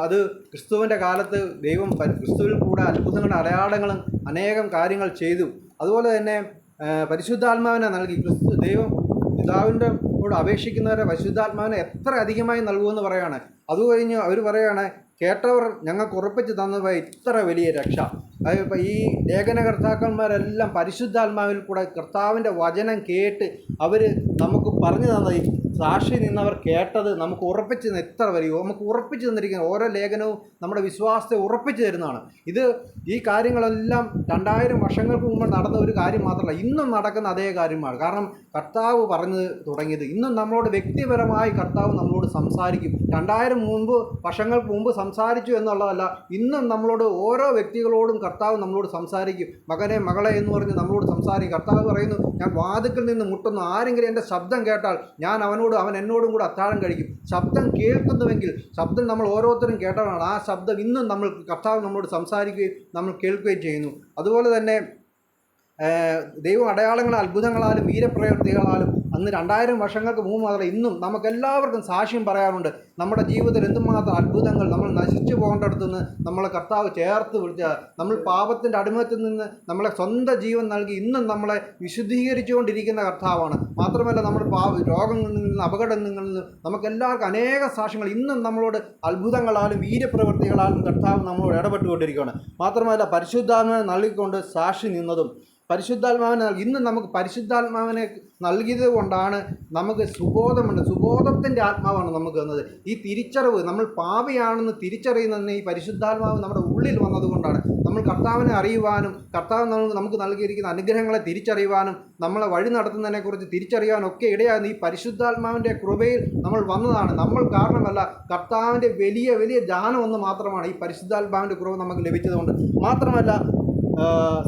അത് ക്രിസ്തുവിൻ്റെ കാലത്ത് ദൈവം ക്രിസ്തുവിൽ കൂടെ അത്ഭുതങ്ങളുടെ അടയാളങ്ങളും അനേകം കാര്യങ്ങൾ ചെയ്തു. അതുപോലെ തന്നെ പരിശുദ്ധാത്മാവിനെ നൽകി. ദൈവം പിതാവിൻ്റെ കൂടെ അപേക്ഷിക്കുന്നവരെ പരിശുദ്ധാത്മാവിനെ എത്ര അധികമായി നൽകുമെന്ന് പറയുകയാണ്. അത് കഴിഞ്ഞ് അവർ പറയുകയാണ്, കേട്ടവർ ഞങ്ങൾക്ക് ഉറപ്പിച്ച് തന്നത് ഇത്ര വലിയ രക്ഷ. അതിപ്പോൾ ഈ ലേഖനകർത്താക്കന്മാരെല്ലാം പരിശുദ്ധാത്മാവിൽ കൂടെ കർത്താവിൻ്റെ വചനം കേട്ട് അവർ നമുക്ക് പറഞ്ഞു തന്നത്, സാക്ഷി നിന്നവർ കേട്ടത് നമുക്ക് ഉറപ്പിച്ച് എത്ര വരികയോ നമുക്ക് ഉറപ്പിച്ച് തന്നിരിക്കുന്ന ഓരോ ലേഖനവും നമ്മുടെ വിശ്വാസത്തെ ഉറപ്പിച്ച് തരുന്നതാണ്. ഈ കാര്യങ്ങളെല്ലാം 2000 വർഷങ്ങൾക്ക് മുമ്പ് നടന്ന ഒരു കാര്യം മാത്രമല്ല, ഇന്നും നടക്കുന്ന അതേ കാര്യമാണ്. കാരണം കർത്താവ് പറഞ്ഞു തുടങ്ങിയത് ഇന്നും നമ്മളോട് വ്യക്തിപരമായി കർത്താവ് നമ്മളോട് സംസാരിക്കും. 2000 വർഷങ്ങൾക്ക് മുമ്പ് സംസാരിച്ചു എന്നുള്ളതല്ല, ഇന്നും നമ്മളോട് ഓരോ വ്യക്തികളോടും കർത്താവ് നമ്മളോട് സംസാരിക്കും. മകനെ മകളെ എന്ന് പറഞ്ഞ് നമ്മളോട് സംസാരിക്കും. കർത്താവ് പറയുന്നു, ഞാൻ വാതിൽക്കൽ നിന്ന് മുട്ടുന്നു, ആരെങ്കിലും എൻ്റെ ശബ്ദം കേട്ടാൽ ഞാൻ അവൻ എന്നോടും കൂടെ അത്താഴം കഴിക്കും. ശബ്ദം കേൾക്കുന്നുവെങ്കിൽ, ശബ്ദം നമ്മൾ ഓരോരുത്തരും കേട്ടതാണ്. ആ ശബ്ദം ഇന്നും കർത്താവ് നമ്മളോട് സംസാരിക്കുകയും നമ്മൾ കേൾക്കുകയും ചെയ്യുന്നു. അതുപോലെ തന്നെ ദൈവം അടയാളങ്ങളും അത്ഭുതങ്ങളാലും വീരപ്രവൃത്തികളാലും അന്ന് 2000 വർഷങ്ങൾക്ക് മുമ്പ് മാത്രമല്ല, ഇന്നും നമുക്കെല്ലാവർക്കും സാക്ഷ്യം പറയാറുണ്ട്. നമ്മുടെ ജീവിതത്തിൽ എന്തുമാത്രം അത്ഭുതങ്ങൾ, നമ്മൾ നശിച്ചു പോകേണ്ടടുത്തു നിന്ന് നമ്മളെ കർത്താവ് ചേർത്ത് പിടിച്ച, നമ്മൾ പാപത്തിൻ്റെ അടിമത്തിൽ നിന്ന് നമ്മളെ സ്വന്തം ജീവൻ നൽകി ഇന്നും നമ്മളെ വിശുദ്ധീകരിച്ചുകൊണ്ടിരിക്കുന്ന കർത്താവാണ്. മാത്രമല്ല, നമ്മൾ രോഗങ്ങളിൽ നിന്ന് അപകടങ്ങളിൽ നിന്ന് നമുക്കെല്ലാവർക്കും അനേക സാക്ഷ്യങ്ങൾ ഇന്നും നമ്മളോട് അത്ഭുതങ്ങളാലും വീരപ്രവൃത്തികളാലും കർത്താവ് നമ്മളോട് ഇടപെട്ടുകൊണ്ടിരിക്കുകയാണ്. മാത്രമല്ല, പരിശുദ്ധാത്മാവിനെ നൽകിക്കൊണ്ട് സാക്ഷി നിന്നതും, പരിശുദ്ധാത്മാവിനെ ഇന്ന് നമുക്ക് പരിശുദ്ധാത്മാവിനെ നൽകിയത് കൊണ്ടാണ് നമുക്ക് സുബോധമുണ്ട്. സുബോധത്തിൻ്റെ ആത്മാവാണ് നമുക്ക് തന്നത്. ഈ തിരിച്ചറിവ്, നമ്മൾ പാപിയാണെന്ന് തിരിച്ചറിയുന്നതിന് ഈ പരിശുദ്ധാത്മാവ് നമ്മുടെ ഉള്ളിൽ വന്നതുകൊണ്ടാണ്. നമ്മൾ കർത്താവിനെ അറിയുവാനും കർത്താവ് നമുക്ക് നൽകിയിരിക്കുന്ന അനുഗ്രഹങ്ങളെ തിരിച്ചറിയുവാനും നമ്മളെ വഴി നടത്തുന്നതിനെക്കുറിച്ച് തിരിച്ചറിയാനും ഒക്കെ ഇടയാകുന്ന ഈ പരിശുദ്ധാത്മാവിൻ്റെ കൃപയിൽ നമ്മൾ വന്നതാണ്. നമ്മൾ കാരണമല്ല, കർത്താവിൻ്റെ വലിയ വലിയ ദാനം ഒന്ന് മാത്രമാണ് ഈ പരിശുദ്ധാത്മാവിൻ്റെ കൃപ നമുക്ക് ലഭിച്ചതുകൊണ്ട്. മാത്രമല്ല,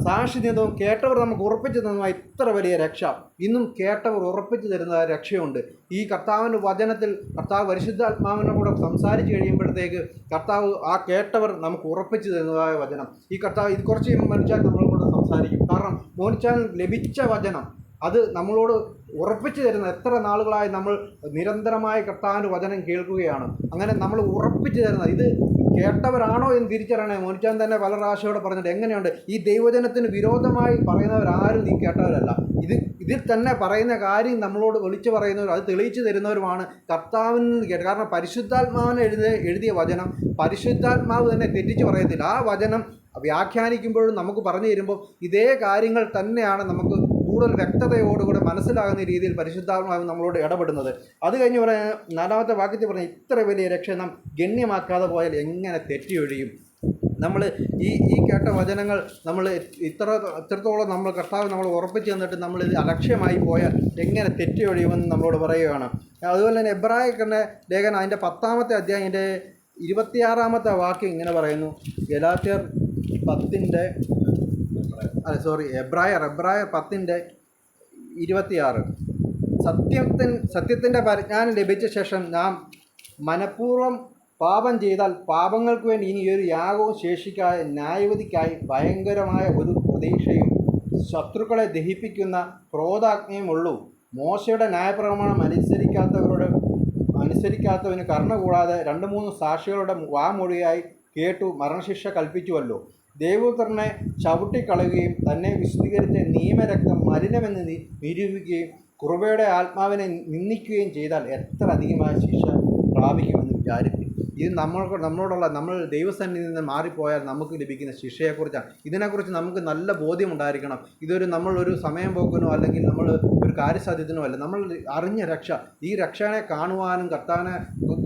സാക്ഷി നിന്നതും കേട്ടവർ നമുക്ക് ഉറപ്പിച്ചു തന്നതുമായ ഇത്ര വലിയ രക്ഷ ഇന്നും കേട്ടവർ ഉറപ്പിച്ചു തരുന്ന രക്ഷയുണ്ട്. ഈ കർത്താവിൻ്റെ വചനത്തിൽ കർത്താവ് പരിശുദ്ധാത്മാവിനെ കൂടെ സംസാരിച്ച് കഴിയുമ്പോഴത്തേക്ക് കർത്താവ് ആ കേട്ടവർ നമുക്ക് ഉറപ്പിച്ചു തരുന്നതായ വചനം, ഈ കർത്താവ് ഇത് കുറച്ച് മോനിച്ചാൽ നമ്മളോട് സംസാരിക്കും. കാരണം മോനിച്ചാൽ ലഭിച്ച വചനം അത് നമ്മളോട് ഉറപ്പിച്ചു തരുന്ന, എത്ര നാളുകളായി നമ്മൾ നിരന്തരമായി കർത്താവിൻ്റെ വചനം കേൾക്കുകയാണ്. അങ്ങനെ നമ്മൾ ഉറപ്പിച്ചു തരുന്ന, ഇത് കേട്ടവരാണോ എന്ന് തിരിച്ചറിയണേ. മോനിച്ചാൻ തന്നെ പല പ്രാവശ്യമോടെ പറഞ്ഞിട്ട്, എങ്ങനെയുണ്ട് ഈ ദൈവജനത്തിന് വിരോധമായി പറയുന്നവരാരും നീ കേട്ടവരല്ല, ഇതിൽ തന്നെ പറയുന്ന കാര്യം നമ്മളോട് വിളിച്ചു പറയുന്നവരും അത് തെളിയിച്ചു തരുന്നവരുമാണ് കർത്താവിൽ നിന്ന് കേട്ടത്. കാരണം പരിശുദ്ധാത്മാവിനെ എഴുതിയ വചനം പരിശുദ്ധാത്മാവ് തന്നെ തെറ്റിച്ച് പറയത്തില്ല. ആ വചനം വ്യാഖ്യാനിക്കുമ്പോഴും നമുക്ക് പറഞ്ഞു തരുമ്പോൾ ഇതേ കാര്യങ്ങൾ തന്നെയാണ് നമുക്ക് കൂടുതൽ വ്യക്തതയോടുകൂടെ മനസ്സിലാകുന്ന രീതിയിൽ പരിശുദ്ധാത്മാവ് നമ്മളോട് ഇടപെടുന്നത്. അത് കഴിഞ്ഞ് പറയാൻ 4-ാമത്തെ വാക്യത്തിൽ പറഞ്ഞ ഇത്ര വലിയ രക്ഷ നാം ഗണ്യമാക്കാതെ പോയാൽ എങ്ങനെ തെറ്റിയൊഴിയും. നമ്മൾ ഈ കേട്ട വചനങ്ങൾ നമ്മൾ ഇത്രത്തോളം നമ്മൾ കർത്താവ് നമ്മൾ ഉറപ്പിച്ച് തന്നിട്ട് നമ്മൾ ഇത് അലക്ഷ്യമായി പോയാൽ എങ്ങനെ തെറ്റിയൊഴിയുമെന്ന് നമ്മളോട് പറയുകയാണ്. അതുപോലെ തന്നെ എബ്രായരുടെ ലേഖനം അതിൻ്റെ 10-ാമത്തെ അധ്യായം അതിൻ്റെ 26-ാമത്തെ വാക്യം ഇങ്ങനെ പറയുന്നു. ഗലാത്യർ 10-ന്റെ എബ്രായർ 10-ന്റെ 26. സത്യത്തിൻ്റെ പരിജ്ഞാനം ലഭിച്ച ശേഷം നാം മനഃപൂർവ്വം പാപം ചെയ്താൽ പാപങ്ങൾക്ക് വേണ്ടി ഇനി ഒരു യാഗവും ശേഷിക്കാതെ ന്യായവിധിക്കായി ഭയങ്കരമായ ഒരു പ്രതീക്ഷയും ശത്രുക്കളെ ദഹിപ്പിക്കുന്ന ക്രോധാഗ്നിയുമുള്ളൂ. മോശയുടെ ന്യായപ്രമാണം അനുസരിക്കാത്തവന് കരുണ കൂടാതെ 2-3 സാക്ഷികളുടെ വാമൊഴിയായി കേട്ടു മരണശിക്ഷ കൽപ്പിച്ചുവല്ലോ. ദൈവപുത്രനെ ചവിട്ടിക്കളയുകയും തന്നെ വിശുദ്ധീകരിച്ച നിയമരക്തം മലിനമെന്ന് നിരൂപിക്കുകയും കൃപയുടെ ആത്മാവിനെ നിന്ദിക്കുകയും ചെയ്താൽ എത്ര അധികമായ ശിക്ഷ പ്രാപിക്കുമെന്ന് വിചാരിക്കും. ഇത് നമ്മളോടുള്ള നമ്മൾ ദൈവസന്നിധിയിൽ നിന്ന് മാറിപ്പോയാൽ നമുക്ക് ലഭിക്കുന്ന ശിക്ഷയെക്കുറിച്ചാണ്. ഇതിനെക്കുറിച്ച് നമുക്ക് നല്ല ബോധ്യമുണ്ടായിരിക്കണം. നമ്മളൊരു സമയം പോക്കിനോ അല്ലെങ്കിൽ നമ്മൾ ഒരു കാര്യസാധ്യത്തിനോ അല്ല, നമ്മൾ അറിഞ്ഞ രക്ഷ, ഈ രക്ഷനെ കാണുവാനും കർത്താവിനെ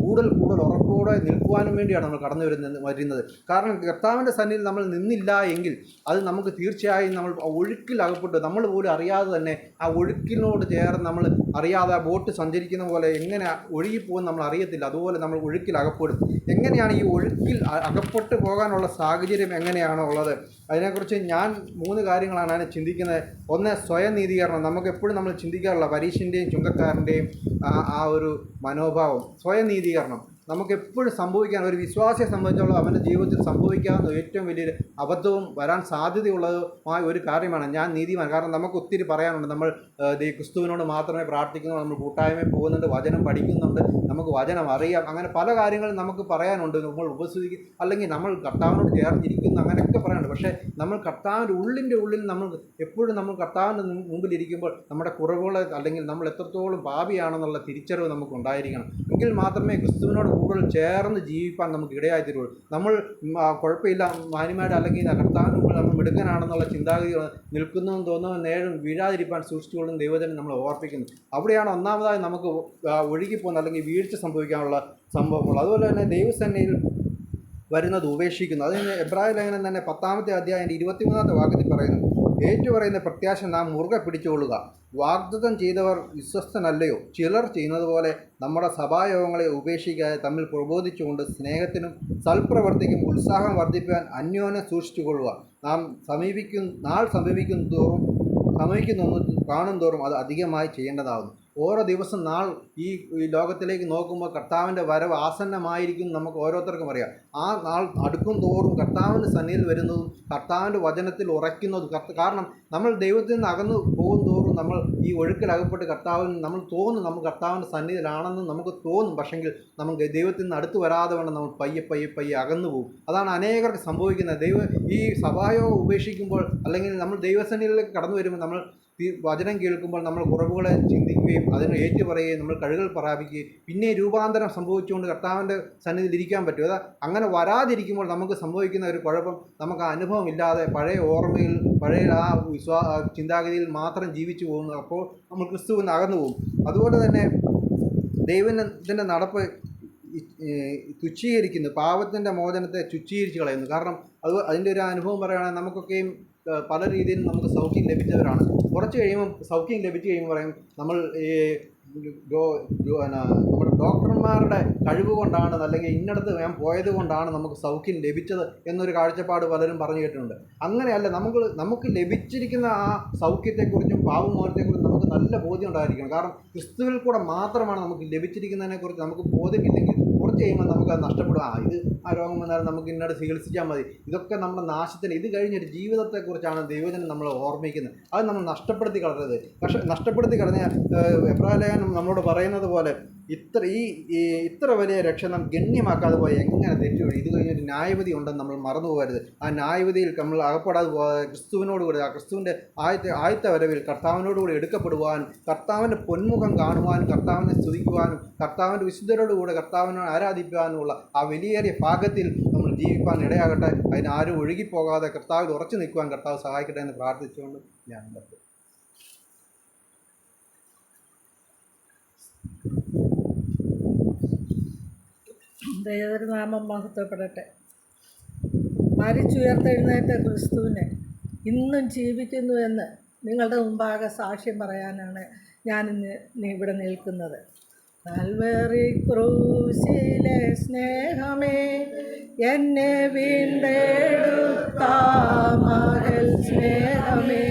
കൂടുതൽ ഉറപ്പോടെ നിൽക്കുവാനും വേണ്ടിയാണ് നമ്മൾ കടന്നു വരുന്നത്. കാരണം കർത്താവിൻ്റെ സന്നിധിയിൽ നമ്മൾ നിന്നില്ല എങ്കിൽ അത് നമുക്ക് തീർച്ചയായും നമ്മൾ ഒഴുക്കിൽ അകപ്പെട്ടു, നമ്മൾ പോലും അറിയാതെ തന്നെ ആ ഒഴുക്കിനോട് ചേർന്ന് നമ്മൾ അറിയാതെ ബോട്ട് സഞ്ചരിക്കുന്ന പോലെ എങ്ങനെ ഒഴുകിപ്പോകും നമ്മൾ അറിയത്തില്ല. അതുപോലെ നമ്മൾ ഒഴുക്കിൽ അകപ്പെടും. എങ്ങനെയാണ് ഈ ഒഴുക്കിൽ അകപ്പെട്ടു പോകാനുള്ള സാഹചര്യം എങ്ങനെയാണോ ഉള്ളത്, അതിനെക്കുറിച്ച് ഞാൻ 3 കാര്യങ്ങളാണ് അതിനെ ചിന്തിക്കുന്നത്. ഒന്ന്, സ്വയം നീതീകരണം. നമുക്ക് എപ്പോഴും നമ്മൾ ചിന്തിക്കാറുള്ള പരീക്ഷൻ്റെയും ചുങ്കക്കാരൻ്റെയും ആ ഒരു മനോഭാവം, സ്വയം നീതീകരണം. നമുക്കെപ്പോഴും സംഭവിക്കാൻ, ഒരു വിശ്വാസിയെ സംബന്ധിച്ചോളം അവൻ്റെ ജീവിതത്തിൽ സംഭവിക്കാവുന്ന ഏറ്റവും വലിയൊരു അബദ്ധവും വരാൻ സാധ്യതയുള്ളതുമായ ഒരു കാര്യമാണ് ഞാൻ നീതിമാൻ. കാരണം നമുക്ക് ഒത്തിരി പറയാനുണ്ട്. നമ്മൾ ക്രിസ്തുവിനോട് മാത്രമേ പ്രാർത്ഥിക്കുന്നു, നമ്മൾ കൂട്ടായ്മയിൽ പോകുന്നുണ്ട്, വചനം പഠിക്കുന്നുണ്ട്, നമുക്ക് വചനം അറിയാം, അങ്ങനെ പല കാര്യങ്ങളും നമുക്ക് പറയാനുണ്ട്. നമ്മൾ ഉപസ്ഥിതിക്കും, അല്ലെങ്കിൽ നമ്മൾ കർത്താവിനോട് ചേർന്നിരിക്കുന്നു, അങ്ങനെയൊക്കെ പറയാനുണ്ട്. പക്ഷേ നമ്മൾ കർത്താവിൻ്റെ ഉള്ളിൽ നമ്മൾ എപ്പോഴും നമ്മൾ കർത്താവിൻ്റെ മുമ്പിലിരിക്കുമ്പോൾ നമ്മുടെ കുറവുകൾ, അല്ലെങ്കിൽ നമ്മൾ എത്രത്തോളം പാപിയാണെന്നുള്ള തിരിച്ചറിവ് നമുക്ക് ഉണ്ടായിരിക്കണം. എങ്കിൽ മാത്രമേ ക്രിസ്തുവിനോട് കൂടുതൽ ചേർന്ന് ജീവിക്കാൻ നമുക്ക് ഇടയായി തീരുള്ളൂ. നമ്മൾ കുഴപ്പമില്ല മാന്യമായിട്ട്, അല്ലെങ്കിൽ കർത്താവിന് മുമ്പിൽ നമ്മൾ മിടുക്കനാണെന്നുള്ള ചിന്താഗതി നിൽക്കുന്നതെന്ന് തോന്നുന്ന നേരം വീഴാതിരിക്കാൻ സൂക്ഷിച്ചുകൊള്ളുന്ന ദൈവജനം നമ്മളെ ഓർപ്പിക്കുന്നു. അവിടെയാണ് ഒന്നാമതായി നമുക്ക് ഒഴുകിപ്പോകുന്ന അല്ലെങ്കിൽ വീഴ്ച സംഭവിക്കാനുള്ള സംഭവങ്ങൾ. അതുപോലെ തന്നെ ദൈവസേനയിൽ വരുന്നത് ഉപേക്ഷിക്കുന്നു. അതിന് എബ്രായ ലേഖനം തന്നെ 10-ാമത്തെ അധ്യായത്തിൻ്റെ 23-ാമത്തെ വാക്യത്തിൽ പറയുന്നു, ഏറ്റുപറയുന്ന പ്രത്യാശ നാം മുറുകെ പിടിച്ചുകൊള്ളുക. വാഗ്ദത്തം ചെയ്തവർ വിശ്വസ്തനല്ലയോ? ചിലർ ചെയ്യുന്നത് പോലെ നമ്മുടെ സഭായോഗങ്ങളെ ഉപേക്ഷിക്കാതെ തമ്മിൽ പ്രബോധിച്ചുകൊണ്ട് സ്നേഹത്തിനും സൽപ്രവർത്തിക്കും ഉത്സാഹം വർദ്ധിപ്പിക്കാൻ അന്യോന്യം സൂക്ഷിച്ചുകൊള്ളുക. നാൾ സമീപിക്കുന്നു കാണും തോറും അത് അധികമായി ചെയ്യേണ്ടതാകുന്നു. ഓരോ ദിവസം ഈ ലോകത്തിലേക്ക് നോക്കുമ്പോൾ കർത്താവിൻ്റെ വരവ് ആസന്നമായിരിക്കും നമുക്ക് ഓരോരുത്തർക്കും അറിയാം. ആ നാൾ അടുക്കും തോറും കർത്താവിൻ്റെ സന്നിധിയിൽ വരുന്നതും കർത്താവിൻ്റെ വചനത്തിൽ ഉറയ്ക്കുന്നതും കാരണം നമ്മൾ ദൈവത്തിൽ നിന്ന് അകന്നു പോകും തോറും നമ്മൾ ഈ ഒഴുക്കിലകപ്പെട്ട് നമ്മൾ നമ്മൾ കർത്താവിൻ്റെ സന്നിധിയിലാണെന്ന് നമുക്ക് തോന്നും. പക്ഷെങ്കിൽ നമുക്ക് ദൈവത്തിൽ നിന്ന് അടുത്ത് വരാതെ വേണം നമ്മൾ പയ്യെ അകന്നു പോകും. അതാണ് അനേകർക്ക് സംഭവിക്കുന്നത്. ഈ സഭായോഗം ഉപേക്ഷിക്കുമ്പോൾ, അല്ലെങ്കിൽ നമ്മൾ ദൈവസന്നിധിയിലേക്ക് കടന്നു വരുമ്പോൾ, നമ്മൾ വചനം കേൾക്കുമ്പോൾ നമ്മൾ കുറവുകളെ ചിന്തിക്കുകയും അതിന് ഏറ്റുപറയുകയും നമ്മൾ കഴിവുകൾ പ്രാപിക്കുകയും പിന്നെ രൂപാന്തരം സംഭവിച്ചുകൊണ്ട് കർത്താവിൻ്റെ സന്നിധിയിൽ ഇരിക്കാൻ പറ്റും. അങ്ങനെ വരാതിരിക്കുമ്പോൾ നമുക്ക് സംഭവിക്കുന്ന ഒരു കുഴപ്പം, നമുക്ക് ആ അനുഭവം ഇല്ലാതെ പഴയ ഓർമ്മയിൽ, പഴയ ആ ചിന്താഗതിയിൽ മാത്രം ജീവിച്ചു പോകുന്നു. അപ്പോൾ നമ്മൾ ക്രിസ്തുവിന് അകന്നു പോകും. അതുപോലെ തന്നെ ദൈവത്തിൻ്റെ നടപ്പ് തുച്ഛീകരിക്കുന്നു, പാപത്തിൻ്റെ മോചനത്തെ തുച്ഛീകരിച്ച് കളയുന്നു. കാരണം അതിൻ്റെ ഒരു അനുഭവം പറയുകയാണെങ്കിൽ നമുക്കൊക്കെയും പല രീതിയിൽ നമുക്ക് സൗഖ്യം ലഭിച്ചവരാണ്. കുറച്ച് കഴിയുമ്പം സൗഖ്യം ലഭിച്ചു കഴിയുമ്പോൾ പറയും നമ്മൾ നമ്മുടെ ഡോക്ടർമാരുടെ കഴിവ് കൊണ്ടാണ്, അല്ലെങ്കിൽ ഇന്നടത്ത് ഞാൻ പോയത് കൊണ്ടാണ് നമുക്ക് സൗഖ്യം ലഭിച്ചത് എന്നൊരു കാഴ്ചപ്പാട് പലരും പറഞ്ഞു കേട്ടിട്ടുണ്ട്. അങ്ങനെയല്ല, നമുക്ക് ലഭിച്ചിരിക്കുന്ന ആ സൗഖ്യത്തെക്കുറിച്ചും പാപമോചനത്തെക്കുറിച്ചും നമുക്ക് നല്ല ബോധ്യം ഉണ്ടായിരിക്കണം. കാരണം ക്രിസ്തുവിൽ കൂടെ മാത്രമാണ് നമുക്ക് ലഭിച്ചിരിക്കുന്നതിനെക്കുറിച്ച് നമുക്ക് ബോധ്യമില്ലെങ്കിൽ കുറച്ച് കഴിയുമ്പോൾ നമുക്കത് നഷ്ടപ്പെടും. ഇത് ആ രോഗം വന്നാലും നമുക്ക് ഇന്നോട് ചികിത്സിച്ചാൽ മതി. ഇതൊക്കെ നമ്മുടെ നാശത്തിന്, ഇത് കഴിഞ്ഞൊരു ജീവിതത്തെക്കുറിച്ചാണ് ദൈവജനം നമ്മളെ ഓർമ്മിക്കുന്നത്. അത് നമ്മൾ നഷ്ടപ്പെടുത്തി കളയരുത്. പക്ഷേ നഷ്ടപ്പെടുത്തി കളഞ്ഞ എബ്രായ ലേഖനം നമ്മളോട് പറയുന്നത് പോലെ ഇത്ര വലിയ രക്ഷ നാം ഗണ്യമാക്കാതെ പോയി എങ്ങനെ തെറ്റുവഴി. ഇത് കഴിഞ്ഞൊരു ന്യായവിധി ഉണ്ടെന്ന് നമ്മൾ മറന്നു പോകരുത്. ആ ന്യായവിധിയിൽ നമ്മൾ അകപ്പെടാതെ പോകാതെ ക്രിസ്തുവിനോടുകൂടി, ആ ക്രിസ്തുവിൻ്റെ ആദ്യത്തെ വരവിൽ കർത്താവിനോടുകൂടി എടുക്കപ്പെടുവാനും, കർത്താവിൻ്റെ പൊന്മുഖം കാണുവാനും, കർത്താവിനെ സ്തുതിക്കുവാനും, കർത്താവിൻ്റെ വിശുദ്ധരോടുകൂടെ കർത്താവിനെ ആരാധിക്കുവാനുമുള്ള ആ വലിയേറിയ ഭാഗത്തിൽ നമ്മൾ ജീവിക്കാൻ ഇടയാകട്ടെ. അതിനാരും ഒഴുകിപ്പോകാതെ കർത്താവിൽ ഉറച്ചു നിൽക്കുവാൻ കർത്താവ് സഹായിക്കട്ടെ എന്ന് പ്രാർത്ഥിച്ചുകൊണ്ട് ഞാൻ നിർത്തും. ദൈവനാമം മഹത്വപ്പെടട്ടെ. മരിച്ചുയർത്തെഴുന്നേറ്റ ക്രിസ്തുവിനെ ഇന്നും ജീവിക്കുന്നുവെന്ന് നിങ്ങളുടെ മുമ്പാകെ സാക്ഷ്യം പറയാനാണ് ഞാനിന്ന് ഇവിടെ നിൽക്കുന്നത്. കാൽവറി ക്രൂശിലെ സ്നേഹമേ, എന്നെ വീണ്ടെടുത്ത മകൾ സ്നേഹമേ,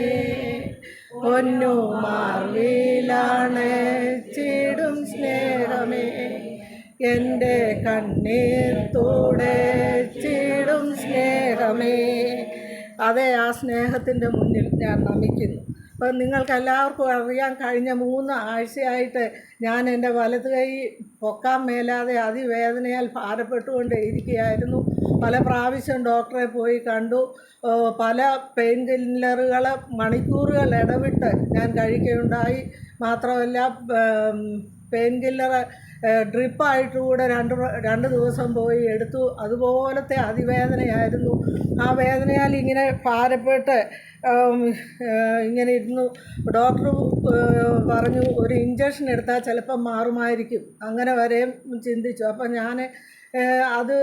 പൊന്നു മാർവിലാണ് ചിടും സ്നേഹമേ, എൻ്റെ കണ്ണീർ തുടച്ചിടും സ്നേഹമേ. അതെ, ആ സ്നേഹത്തിൻ്റെ മുന്നിൽ ഞാൻ നമിക്കുന്നു. അപ്പം നിങ്ങൾക്കെല്ലാവർക്കും അറിയാൻ, കഴിഞ്ഞ 3 ആഴ്ചയായിട്ട് ഞാൻ എൻ്റെ വലത് കൈ പൊക്കാൻ മേലാതെ അതിവേദനയാൽ ഭാരപ്പെട്ടുകൊണ്ട് ഇരിക്കുകയായിരുന്നു. പല പ്രാവശ്യം ഡോക്ടറെ പോയി കണ്ടു. പല പെയിൻ കില്ലറുകൾ മണിക്കൂറുകൾ ഇടവിട്ട് ഞാൻ കഴിക്കുകയുണ്ടായി. മാത്രമല്ല പെയിൻ കില്ലർ ഡ്രിപ്പായിട്ട് കൂടെ 2 ദിവസം പോയി എടുത്തു. അതുപോലത്തെ അതിവേദനയായിരുന്നു. ആ വേദനയാൽ ഇങ്ങനെ ഭാരപ്പെട്ട് ഇങ്ങനെ ഇരുന്നു. ഡോക്ടർ പറഞ്ഞു ഒരു ഇഞ്ചക്ഷൻ എടുത്താൽ ചിലപ്പം മാറുമായിരിക്കും, അങ്ങനെ വരെയും ചിന്തിച്ചു. അപ്പം ഞാൻ അത്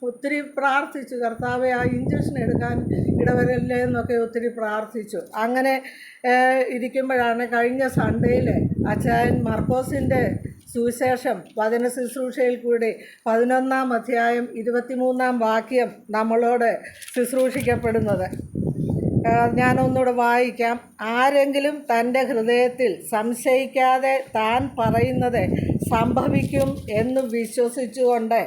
ഒത്തിരി പ്രാർത്ഥിച്ചു, കർത്താവെ ആ ഇഞ്ചക്ഷൻ എടുക്കാൻ ഇടവരല്ലേ എന്നൊക്കെ ഒത്തിരി പ്രാർത്ഥിച്ചു. അങ്ങനെ ഇരിക്കുമ്പോഴാണ് കഴിഞ്ഞ സൺഡേയിൽ അച്ചായൻ മർക്കോസിൻ്റെ സുവിശേഷം വചന ശുശ്രൂഷയിൽ കൂടി 11-ാം അധ്യായം 23-ാം വാക്യം നമ്മളോട് ശുശ്രൂഷിക്കപ്പെടുന്നത്. ഞാനൊന്നുകൂടെ വായിക്കാം. ആരെങ്കിലും തൻ്റെ ഹൃദയത്തിൽ സംശയിക്കാതെ താൻ പറയുന്നത് സംഭവിക്കും എന്ന് വിശ്വസിച്ചുകൊണ്ട്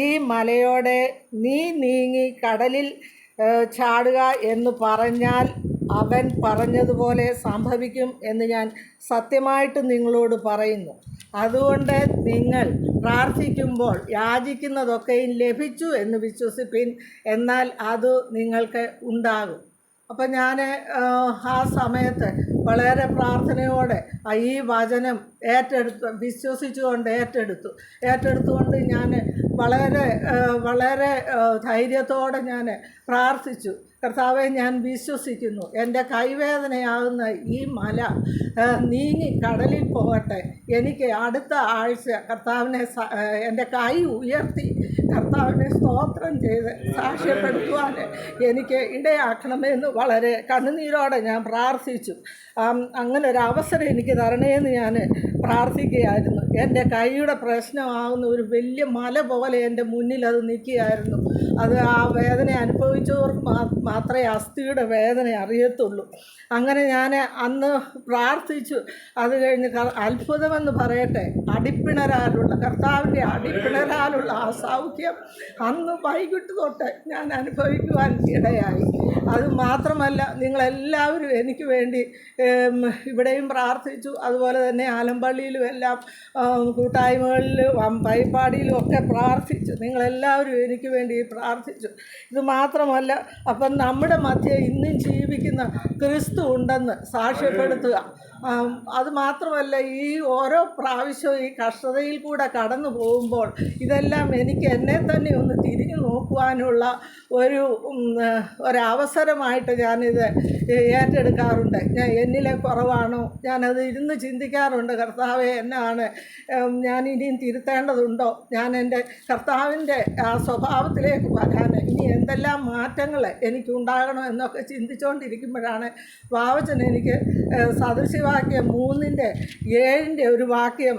ഈ മലയോടെ നീ നീങ്ങി കടലിൽ ചാടുക എന്ന് പറഞ്ഞാൽ അവൻ പറഞ്ഞതുപോലെ സംഭവിക്കും എന്ന് ഞാൻ സത്യമായിട്ട് നിങ്ങളോട് പറയുന്നു. അതുകൊണ്ട് നിങ്ങൾ പ്രാർത്ഥിക്കുമ്പോൾ യാചിക്കുന്നതൊക്കെയും ലഭിച്ചു എന്ന് വിശ്വസിപ്പിൻ, എന്നാൽ അത് നിങ്ങൾക്ക് ഉണ്ടാകും. അപ്പം ഞാൻ ആ സമയത്ത് വളരെ പ്രാർത്ഥനയോടെ ഈ വചനം വിശ്വസിച്ചുകൊണ്ട് ഏറ്റെടുത്തുകൊണ്ട് ഞാൻ വളരെ ധൈര്യത്തോടെ ഞാൻ പ്രാർത്ഥിച്ചു. കർത്താവെ, ഞാൻ വിശ്വസിക്കുന്നു, എൻ്റെ കൈവേദനയാകുന്ന ഈ മല നീങ്ങി കടലിൽ പോകട്ടെ. എനിക്ക് അടുത്ത ആഴ്ച കർത്താവിനെ എൻ്റെ കൈ ഉയർത്തി കർത്താവിനെ സ്തോത്രം ചെയ്ത് സാക്ഷ്യപ്പെടുത്തുവാൻ എനിക്ക് ഇടയാക്കണമെന്ന് വളരെ കണ്ണുനീരോടെ ഞാൻ പ്രാർത്ഥിച്ചു. അങ്ങനെ ഒരു അവസരം എനിക്ക് തരണേന്ന് ഞാൻ പ്രാർത്ഥിക്കുകയായിരുന്നു. എൻ്റെ കൈയുടെ പ്രശ്നമാകുന്ന ഒരു വലിയ മല പോലെ എൻ്റെ മുന്നിൽ അത് നിൽക്കുകയായിരുന്നു. അത് ആ വേദന അനുഭവിച്ചവർക്ക് മാത്രമേ അസ്ഥിയുടെ വേദന അറിയത്തുള്ളൂ. അങ്ങനെ ഞാൻ അന്ന് പ്രാർത്ഥിച്ചു. അത് കഴിഞ്ഞ് അത്ഭുതമെന്ന് പറയട്ടെ, കർത്താവിൻ്റെ അടിപ്പിണരാലുള്ള ആ സൗഖ്യം അന്ന് വൈകിട്ട് തൊട്ട് ഞാൻ അനുഭവിക്കുവാൻ ഇടയായി. അത് മാത്രമല്ല, നിങ്ങളെല്ലാവരും എനിക്ക് വേണ്ടി ഇവിടെയും പ്രാർത്ഥിച്ചു. അതുപോലെ തന്നെ ആലമ്പള്ളിയിലും എല്ലാം കൂട്ടായ്മകളിലും പരിപാടിയിലും ഒക്കെ പ്രാർത്ഥിച്ചു. നിങ്ങളെല്ലാവരും എനിക്ക് വേണ്ടി പ്രാർത്ഥിച്ചു. ഇത് മാത്രമല്ല, അപ്പം നമ്മുടെ മധ്യേ ഇന്നും ജീവിക്കുന്ന ക്രിസ്തു ഉണ്ടെന്ന് സാക്ഷ്യപ്പെടുത്തുക. അതുമാത്രമല്ല, ഈ ഓരോ പ്രാവശ്യവും ഈ കഷ്ടതയിൽ കൂടെ കടന്നു പോകുമ്പോൾ ഇതെല്ലാം എനിക്ക് എന്നെ തന്നെ ഒന്ന് തിരിഞ്ഞു നോക്കുവാനുള്ള ഒരവസരമായിട്ട് ഞാനിത് ഏറ്റെടുക്കാറുണ്ട്. എന്നിലെ കുറവാണോ, ഞാനത് ഇരുന്ന് ചിന്തിക്കാറുണ്ട്. കർത്താവെ, എന്നാണ് ഞാൻ ഇനിയും തിരുത്തേണ്ടതുണ്ടോ, ഞാൻ എൻ്റെ കർത്താവിൻ്റെ ആ സ്വഭാവത്തിലേക്ക് വരാൻ ഇനി എന്തെല്ലാം മാറ്റങ്ങൾ എനിക്കുണ്ടാകണം എന്നൊക്കെ ചിന്തിച്ചുകൊണ്ടിരിക്കുമ്പോഴാണ് വാവച്ചൻ എനിക്ക് സദൃശവാക്യം 3:7 ഒരു വാക്യം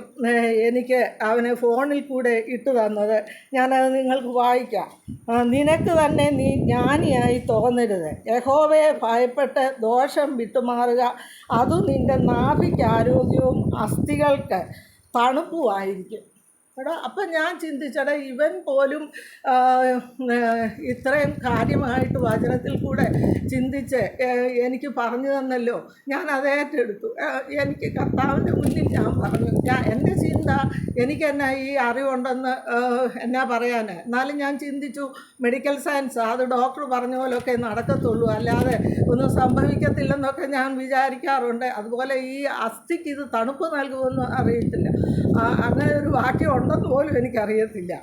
എനിക്ക് അവന് ഫോണിൽ കൂടെ ഇട്ടു തന്നത്. ഞാനത് നിങ്ങൾക്ക് വായിക്കാം. നിനക്ക് തന്നെ നീ ജ്ഞാനിയായി തോന്നരുത്, യഹോവയെ ഭയപ്പെട്ട് ദോഷം വിട്ടുമാറുക, അതു നിൻ്റെ നാഭിക്ക് ആരോഗ്യവും അസ്ഥികൾക്ക് തണുപ്പുമായിരിക്കും. അപ്പം ഞാൻ ചിന്തിച്ചടാ, ഇവൻ പോലും ഇത്രയും കാര്യമായിട്ട് വചനത്തിൽ കൂടെ ചിന്തിച്ച് എനിക്ക് പറഞ്ഞു തന്നല്ലോ. ഞാൻ അത് ഏറ്റെടുത്തു. എനിക്ക് കർത്താവിൻ്റെ മുന്നിൽ ഞാൻ പറഞ്ഞു, എൻ്റെ ചിന്ത എനിക്കെന്നാ ഈ അറിവുണ്ടെന്ന് എന്നാ പറയാൻ. എന്നാലും ഞാൻ ചിന്തിച്ചു, മെഡിക്കൽ സയൻസ് അത് ഡോക്ടർ പറഞ്ഞ പോലെയൊക്കെ നടക്കത്തുള്ളൂ, അല്ലാതെ ഒന്നും സംഭവിക്കത്തില്ലെന്നൊക്കെ ഞാൻ വിചാരിക്കാറുണ്ട്. അതുപോലെ ഈ അസ്ഥിക്ക് ഇത് തണുപ്പ് നൽകുമെന്ന് അറിയത്തില്ല. അങ്ങനെ ഒരു വാക്യം ഉണ്ടെന്ന് പോലും എനിക്കറിയത്തില്ല.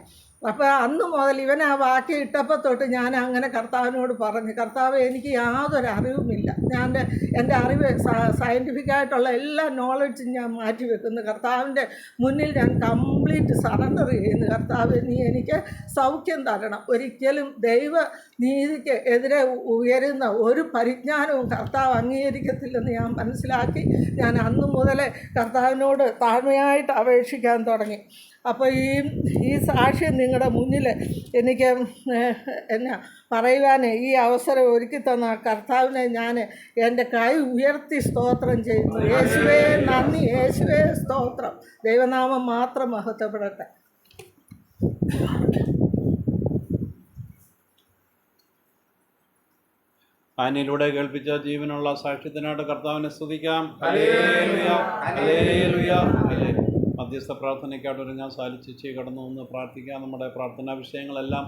അപ്പോൾ അന്ന് മുതൽ ഇവൻ ആ വാക്യം ഇട്ടപ്പോൾ തൊട്ട് ഞാൻ അങ്ങനെ കർത്താവിനോട് പറഞ്ഞു, കർത്താവ്, എനിക്ക് യാതൊരു അറിവുമില്ല. എൻ്റെ അറിവ് സയൻറ്റിഫിക്കായിട്ടുള്ള എല്ലാ നോളജും ഞാൻ മാറ്റിവെക്കുന്നു. കർത്താവിൻ്റെ മുന്നിൽ ഞാൻ കംപ്ലീറ്റ് സറണ്ടർ ചെയ്യുന്നു. കർത്താവ്, നീ എനിക്ക് സൗഖ്യം തരണം. ഒരിക്കലും ദൈവ നീതിക്ക് എതിരെ ഉയരുന്ന ഒരു പരിജ്ഞാനവും കർത്താവ് അംഗീകരിക്കത്തില്ലെന്ന് ഞാൻ മനസ്സിലാക്കി. ഞാൻ അന്ന് മുതൽ കർത്താവിനോട് താഴ്മയായിട്ട് അപേക്ഷിക്കാൻ തുടങ്ങി. അപ്പോൾ ഈ സാക്ഷ്യം നിങ്ങളുടെ മുന്നിൽ എനിക്ക് പറയുവാൻ ഈ അവസരം ഒരുക്കി തന്ന കർത്താവിനെ ഞാൻ എൻ്റെ കൈ ഉയർത്തി സ്തോത്രം ചെയ്യുന്നു. യേശുവേ നന്ദി, യേശുവേ സ്തോത്രം. ദൈവനാമം മാത്രം മഹത്വപ്പെടട്ടെ. ആനിലൂടെ കേൾപ്പിച്ച ജീവനുള്ള സാക്ഷ്യത്തിനായിട്ട് കർത്താവിനെ സ്തുതിക്കാം. Hallelujah, hallelujah, hallelujah. മധ്യസ്ഥ പ്രാർത്ഥനയ്ക്കായിട്ട് ഒരുങ്ങാൻ സാധിച്ചു കടന്നു വന്ന് പ്രാർത്ഥിക്കാം. നമ്മുടെ പ്രാർത്ഥനാ വിഷയങ്ങളെല്ലാം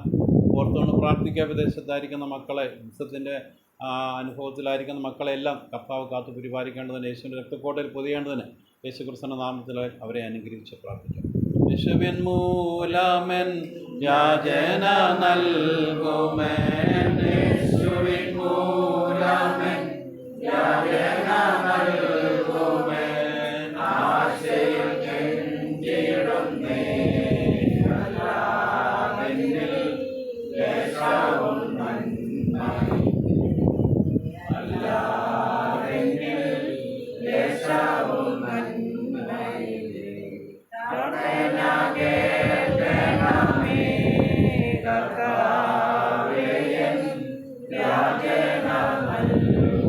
ഓർത്തുകൊണ്ട് പ്രാർത്ഥിക്കുക. വിദേശത്തായിരിക്കുന്ന മക്കളെ, യുദ്ധത്തിൻ്റെ അനുഭവത്തിലായിരിക്കുന്ന മക്കളെല്ലാം കർത്താവ് കാത്തു പരിപാലിക്കേണ്ടതിന്, യേശുവിൻ്റെ രക്തക്കോട്ടയിൽ പൊതിയേണ്ടതിന് യേശു ക്രിസ്തുവിന്റെ നാമത്തിൽ അവരെ അനുഗ്രഹിച്ച് പ്രാർത്ഥിക്കാം. യേശുവിൻ മൂലമൻ യാചന നൽകുമെൻ, യേശുവിൻ മൂലമൻ യാചന നൽകുമെൻ, ആശയിൽ കെഞ്ചിടുന്നേ അല്ലാതെന്നിൽ ലേശവും നന്മയും, അല്ലാതെന്നിൽ ലേശവും നന്മയും കേൾക്കണമേ കർത്താവേ, യാചന നൽകുമെൻ.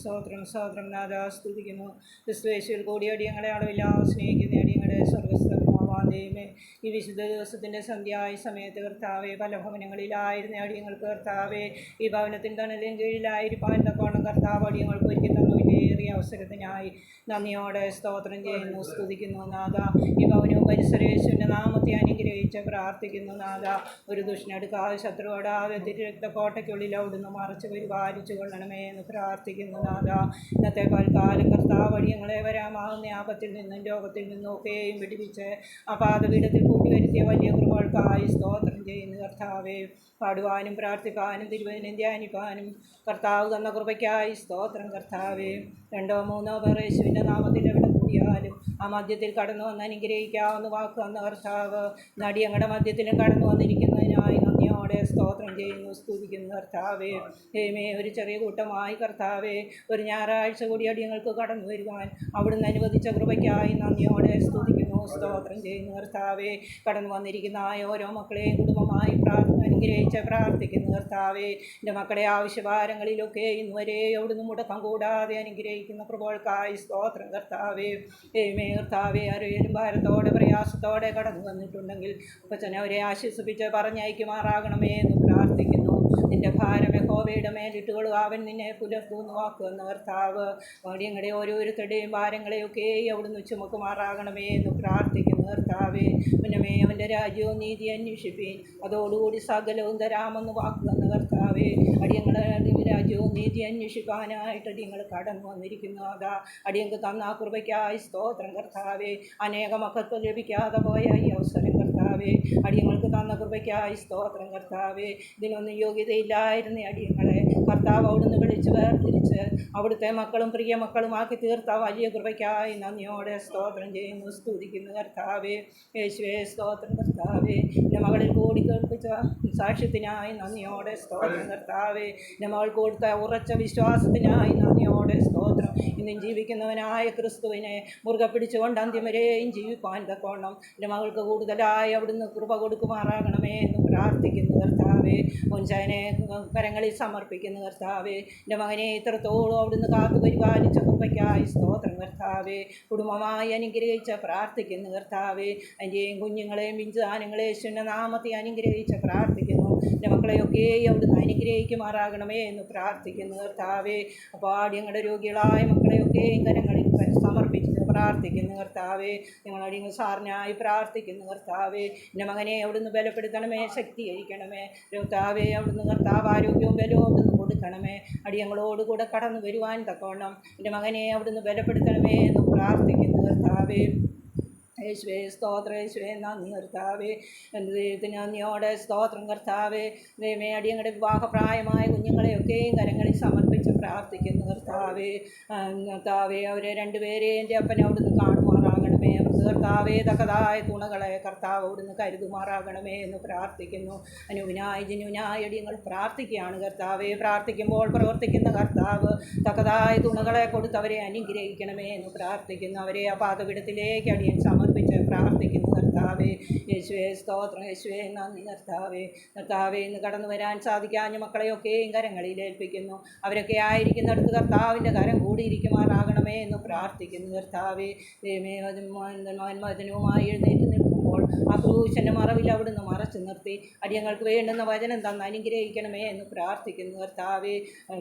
സ്തോത്രം സ്തോത്രം നാഥ സ്തുതിക്കുന്നു. ക്രിസ്തുയേശുവിൽ കൂടി അടിയങ്ങളെ അളവില്ലാ സ്നേഹിക്കുന്ന അടിയങ്ങളെ സ്വർഗസ്ഥമാവാൻ ദൈവമേ, ഈ വിശുദ്ധ ദിവസത്തിൻ്റെ സന്ധ്യായ സമയത്ത് കർത്താവെ പല ഭവനങ്ങളിലായിരുന്ന അടിയങ്ങൾക്ക് കർത്താവെ ഈ ഭവനത്തിൻ തണലിൻ കീഴിലായിരിക്കാൻ തക്കോണം കർത്താവ് അടിയങ്ങൾക്ക് ഒരുക്കി തന്ന വിലയേറിയ അവസരത്തിനായി നന്ദിയോടെ സ്തോത്രം ചെയ്യുന്നു, സ്തുതിക്കുന്നു നാഥ. ഈ ഭവനവും പരിസരേശുവിൻ്റെ നാമത്തെ അനുഗ്രഹിച്ച് പ്രാർത്ഥിക്കുന്നു നാഥ. ഒരു ദുഷ്ടനെടുക്കാതെ ശത്രുവോടാതെ രക്തക്കോട്ടയ്ക്കുള്ളിൽ അവിടുന്ന് മറച്ച് പരിപാലിച്ചു കൊള്ളണമേ എന്ന് പ്രാർത്ഥിക്കുന്നു നാഥ. ഇന്നത്തെ കാലം കർത്താവ് അടിയങ്ങളെ വരാമാകുന്ന ആപത്തിൽ നിന്നും രോഗത്തിൽ നിന്നും ഒക്കെയും വിടുവിച്ച് ആ പാദപീഠത്തിൽ കൂട്ടിവരുത്തിയ വലിയ കൃപകൾക്കായി സ്തോത്രം ചെയ്യുന്നു കർത്താവെ. പാടുവാനും പ്രാർത്ഥിക്കാനും തിരുവചനം ധ്യാനിക്കാനും കർത്താവ് തന്ന കൃപയ്ക്കായി സ്തോത്രം കർത്താവെ. 2 or 3 പേർ യേശുവിൻ്റെ നാമത്തിൽ എവിടെ കൂടിയാലും ആ മധ്യത്തിൽ കടന്നു വന്ന് അനുഗ്രഹിക്കാവുന്ന വാക്ക് തന്ന കർത്താവ് നടിയങ്ങളുടെ മധ്യത്തിലും കടന്നു വന്നിരിക്കുന്നതിനായി നന്ദിയോടെ സ്തോത്രം ചെയ്യുന്നു, സ്തുതിക്കുന്നു കർത്താവെ. ദൈവമേ, ഒരു ചെറിയ കൂട്ടമായി കർത്താവെ ഒരു ഞായറാഴ്ച കൂടി അടിയങ്ങൾക്ക് കടന്നു വരുവാൻ അവിടുന്ന് അനുവദിച്ച കൃപയ്ക്കായി നന്ദിയോടെ സ്തുതിക്കുന്നു, സ്തോത്രം ചെയ്യുന്നു കർത്താവെ. കടന്നു വന്നിരിക്കുന്ന ഓരോ മക്കളെയും കുടുംബമായി അനുഗ്രഹിച്ച് പ്രാർത്ഥിക്കുന്നു കർത്താവെ. എൻ്റെ മക്കളുടെ ആവശ്യഭാരങ്ങളിലൊക്കെ ഇന്നുവരെ അവിടുന്ന് മുടക്കം കൂടാതെ അനുഗ്രഹിക്കുന്ന കൃപകൾക്കായി സ്തോത്രം കർത്താവെ. ദൈവമേ കർത്താവെ, ആരെയും ഭാരത്തോടെ പ്രയാസത്തോടെ കടന്നു വന്നിട്ടുണ്ടെങ്കിൽ അപ്പച്ചനെ അവരെ ആശ്വസിപ്പിച്ച് പറഞ്ഞയക്കുമാറാകണമേ എന്ന് പ്രാർത്ഥിക്കുന്നു. നിന്റെ ഭാരം യഹോവയുടെ മേലിട്ടുകൊള്ളുക, അവൻ നിന്നെ പുലർത്തുന്നു വാക്കുവെന്ന കർത്താവ്. ഞങ്ങളുടെ ഓരോരുത്തരുടെയും ഭാരങ്ങളെയൊക്കെ അവിടുന്ന് ചുമക്കുമാറാകണമേ എന്ന് പ്രാർത്ഥിക്കുന്നു കർത്താവെ. മുന്നമേ അവൻ്റെ രാജ്യവും നീതി അന്വേഷിപ്പീൻ, അതോടുകൂടി സകലവും തരാമെന്ന് വാക്കുവെന്ന കർത്താവെ. അടിയങ്ങളുടെ രാജ്യവും നീതി അന്വേഷിക്കാനായിട്ട് അടിയങ്ങൾ കടന്നു വന്നിരിക്കുന്നു. അതാ അടിയങ്ങൾക്ക് തന്ന കൃപയ്ക്കായി സ്തോത്രം കർത്താവെ. അനേക മക്കൾക്ക് ലഭിക്കാതെ പോയ ഈ അവസരം കർത്താവെ അടിയങ്ങൾക്ക് തന്ന കൃപയ്ക്കായി സ്തോത്രം കർത്താവെ. ഇതിനൊന്നും യോഗ്യതയില്ലായിരുന്ന അടിയങ്ങളെ കർത്താവ് അവിടുന്ന് വിളിച്ച് വേർതിരിച്ച് അവിടുത്തെ മക്കളും പ്രിയ മക്കളുമാക്കി തീർത്ത വലിയ കൃപയ്ക്കായി നന്ദിയോടെ സ്തോത്രം ചെയ്യുന്നു, സ്തുതിക്കുന്നു കർത്താവെ. യേശുവേ സ്തോത്രം കർത്താവെ. എൻ്റെ മകളിൽ കൂടി കേൾപ്പിച്ച സാക്ഷ്യത്തിനായി നന്ദിയോടെ സ്തോത്രം കർത്താവെ. എൻ്റെ മകൾ കൊടുത്ത ഉറച്ച വിശ്വാസത്തിനായി നന്ദിയോടെ സ്തോത്രം. ഇന്നും ജീവിക്കുന്നവനായ ക്രിസ്തുവിനെ മുറുകെ പിടിച്ചുകൊണ്ട് അന്ത്യം വരെയും ജീവിപ്പാൻ തക്കോണം എൻ്റെ മകൾക്ക് കൂടുതലായി അവിടുന്ന് കൃപ കൊടുക്കുമാറാകണമേ എന്ന് പ്രാർത്ഥിക്കുന്നു കർത്താവെ. മുൻചായനെ കരങ്ങളിൽ സമർപ്പിക്കുന്നു കർത്താവെ. എൻ്റെ മകനെ ഇത്രത്തോളം അവിടുന്ന് കാത്തു പരിപാലിച്ച കൃപയ്ക്കായി സ്തോത്രം കർത്താവെ. കുടുംബമായി അനുഗ്രഹിച്ച് പ്രാർത്ഥിക്കുന്നു കർത്താവെ. എൻ്റെയും കുഞ്ഞുങ്ങളെയും പിഞ്ചാനങ്ങളെ യേശുവിൻ്റെ നാമത്തെ അനുഗ്രഹിച്ച് പ്രാർത്ഥിക്കുന്നു. എൻ്റെ മക്കളെയൊക്കെ അവിടുന്ന് അനുഗ്രഹിക്കുമാറാകണമേ എന്ന് പ്രാർത്ഥിക്കുന്നു കർത്താവെ. അപ്പോൾ ഞങ്ങളുടെ രോഗികളായ മക്കളെയൊക്കെയും കരങ്ങളിൽ സമർപ്പിച്ച് പ്രാർത്ഥിക്കുന്നു കർത്താവെ. ഞങ്ങളടിയങ്ങൾ സാറിനായി പ്രാർത്ഥിക്കുന്നു കർത്താവെ. എൻ്റെ മകനെ അവിടുന്ന് ബലപ്പെടുത്തണമേ, ശക്തീകരിക്കണമേ കർത്താവെ. അവിടുന്ന് കർത്താവ് ആരോഗ്യവും ബലവും അവിടുന്ന് കൊടുക്കണമേ. അടിയങ്ങളോടുകൂടെ കടന്നു വരുവാൻ തക്കോണം എൻ്റെ മകനെ അവിടുന്ന് ബലപ്പെടുത്തണമേ എന്ന് പ്രാർത്ഥിക്കുന്നു കർത്താവെ. യേശുവേ സ്തോത്രം, യേശുവേ നന്ദി കർത്താവെ. എൻ്റെ ദൈവത്തിന് നന്ദിയോടെ സ്തോത്രം കർത്താവെ. ദൈവമേ, അടിയങ്ങളുടെ വിവാഹപ്രായമായ കുഞ്ഞുങ്ങളെയൊക്കെയും കരങ്ങളിൽ സമർപ്പിച്ച് പ്രാർത്ഥിക്കുന്നു കർത്താവെ. കർത്താവെ, അവരെ 2 പേരെയും എൻ്റെ അപ്പനെ അവിടുന്ന് കാണുമാറാകണമേ. അവർക്ക് കർത്താവെ തക്കതായ തുണകളെ കർത്താവ് അവിടുന്ന് കരുതുമാറാകണമേ എന്ന് പ്രാർത്ഥിക്കുന്നു. അനുവിനായി ജനുവിനായി അടിയങ്ങൾ പ്രാർത്ഥിക്കുകയാണ് കർത്താവെ. പ്രാർത്ഥിക്കുമ്പോൾ പ്രവർത്തിക്കുന്ന കർത്താവ് തക്കതായ തുണകളെ കൊടുത്തവരെ അനുഗ്രഹിക്കണമേ എന്ന് പ്രാർത്ഥിക്കുന്നു. അവരെ ആ പാദപീഠത്തിലേക്ക് അടിയൻ സമർപ്പിച്ച് പ്രാർത്ഥിക്കുന്നു കർത്താവെ. യേശുവേ സ്തോത്രം, യേശുവേ നന്ദി കർത്താവെ. കർത്താവെ, ഇന്ന് കടന്നു വരാൻ സാധിക്കാഞ്ഞ മക്കളെയൊക്കെയും കരങ്ങളിൽ ഏൽപ്പിക്കുന്നു. അവരൊക്കെ ആയിരിക്കുന്നിടത്ത് കർത്താവിൻ്റെ കരം കൂടിയിരിക്കുമാറാകണമേ എന്ന് പ്രാർത്ഥിക്കുന്നു കർത്താവെ. ദൈവമേ, വചനവുമായി എഴുന്നേറ്റ് നിൽക്കുമ്പോൾ ആ ക്രൂശൻ്റെ മറവിൽ അവിടുന്ന് മറച്ചു നിർത്തി അടിയങ്ങൾക്ക് വേണ്ടുന്ന വചനം തന്ന് അനുഗ്രഹിക്കണമേ എന്ന് പ്രാർത്ഥിക്കുന്നു കർത്താവെ.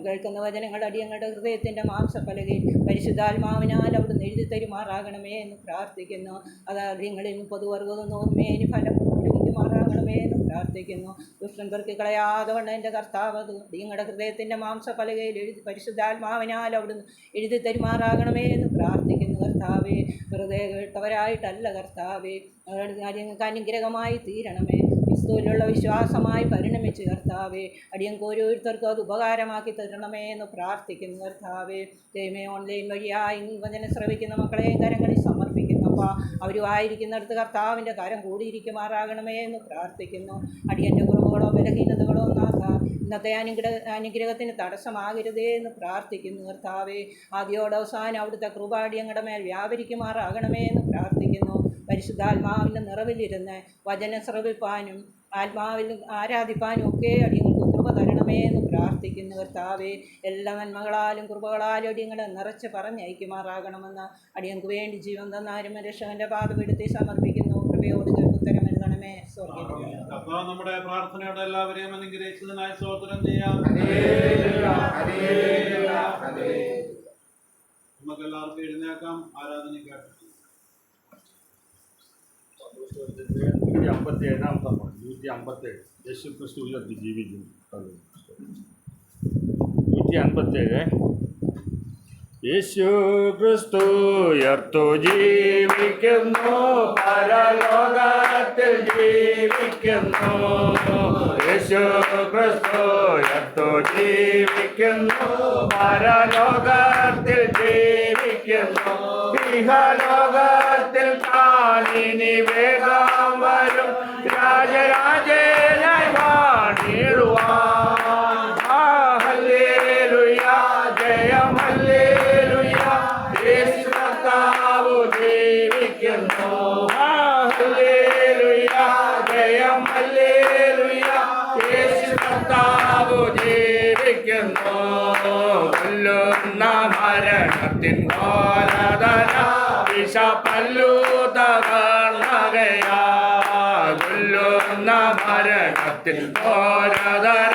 കേൾക്കുന്ന വചനങ്ങൾ അടിയങ്ങളുടെ ഹൃദയത്തിൻ്റെ മാംസപ്പലകയിൽ പരിശുദ്ധാത്മാവിനാൽ അവിടുന്ന് എഴുതി തരുമാറാകണമേ എന്ന് പ്രാർത്ഥിക്കുന്നു. അത് അടിയങ്ങളിൽ 30 വർഗവും 100 മേനി ഫലം ലഭിക്കുമാറാകണമേ എന്ന് പ്രാർത്ഥിക്കുന്നു. ദുഷ്ടൻ പെറുക്കി കളയാതെ വണ്ണം എൻ്റെ കർത്താവ് അടിയങ്ങളുടെ ഹൃദയത്തിൻ്റെ മാംസപ്പലകയിൽ പരിശുദ്ധാത്മാവിനാൽ അവിടുന്ന് എഴുതി തരുമാറാകണമേ എന്ന് പ്രാർത്ഥിക്കുന്നു കർത്താവെ. വെറുതെ കേട്ടവരായിട്ടല്ല കർത്താവെ, കാര്യങ്ങൾക്ക് അനുഗ്രഹമായി തീരണമേ. ക്രിസ്തുവിലുള്ള വിശ്വാസമായി പരിണമിച്ച് കർത്താവെ അടിയങ്ങൾക്ക് ഓരോരുത്തർക്കും അത് ഉപകാരമാക്കി തരണമേ എന്ന് പ്രാർത്ഥിക്കുന്നു കർത്താവെ. ദൈവമേ, ഓൺലൈൻ വഴിയായി വചനം ശ്രവിക്കുന്ന മക്കളെയും കരങ്ങളിൽ സമർപ്പിക്കുന്നപ്പോൾ അവരുമായിരിക്കുന്നിടത്ത് കർത്താവിൻ്റെ കരം കൂടിയിരിക്കുമാറാകണമേ എന്ന് പ്രാർത്ഥിക്കുന്നു. അടിയൻ്റെ കുറവുകളോ ബലഹീനതകളോ നാഥ ഇന്നത്തെ അനുഗ്രഹത്തിന് തടസ്സമാകരുതേ എന്ന് പ്രാർത്ഥിക്കുന്നു കർത്താവെ. ആദ്യോടെ അവസാനം അവിടുത്തെ കൃപ അടിയങ്ങളുടെ മേൽ വ്യാപരിക്കുമാറാകണമേ എന്ന് പ്രാർത്ഥിക്കുന്നു. പരിശുദ്ധാത്മാവിൻ്റെ നിറവിലിരുന്ന് വചനം ശ്രവിപ്പാനും ആത്മാവിനും ആരാധിപ്പാനും ഒക്കെ അടിയങ്ങൾക്ക് കൃപ തരണമേ എന്ന് പ്രാർത്ഥിക്കുന്നു കർത്താവേ. എല്ലാ നന്മകളാലും കൃപകളാലും അടിയങ്ങളെ നിറച്ച് പറഞ്ഞയക്കുമാറാകണമെന്ന് അടിയങ്ങൾക്ക് വേണ്ടി ജീവൻ തന്നാരും രക്ഷകന്റെ പാതപീഠത്തെ സമർപ്പിക്കുന്നു. കൃപയോട് ഉത്തരം എഴുതണമേ. സ്വർഗ്ഗത്തിൽ കർത്താവ് നമ്മുടെ പ്രാർത്ഥനയോടെ എല്ലാവരെയും അനുഗ്രഹിച്ചതിനായി സ്തോത്രം ചെയ്യാം. നമുക്ക് എല്ലാവർക്കും എഴുന്നേക്കാം. ആരാധനയ്ക്കായിട്ട് 157 യേശു ക്രിസ്തു ഉയർത്തി ജീവിക്കുന്നു. 157 യേശു ക്രിസ്തു ഉയർത്തു ജീവിക്കുന്നു, പരലോകത്തിൽ ജീവിക്കുന്നു. യേശു ക്രിസ്തു ഉയർത്തു ജീവിക്കുന്നു, പരലോകത്തിൽ ജീവിക്കുന്നു. ഇഹലോകത്തിൽ കാലിനി വേഗം വരും, രാജരാജനായി വാണിടുവാൻ. ഹല്ലേലൂയ, ജയം ഹല്ലേലൂയ, യേശു കർത്താവ് ജീവിക്കുന്നു. ഹല്ലേലൂയ, ജയം ഹല്ലേലൂയ, യേശു കർത്താവ് ജീവിക്കുന്നു. കൊല്ലുന്ന മരണത്തിൻ ഘോരതര വിഷപ്പല്ലു തകർന്നകയാ. കൊല്ലുന്ന മരണത്തിൻ ഘോരതര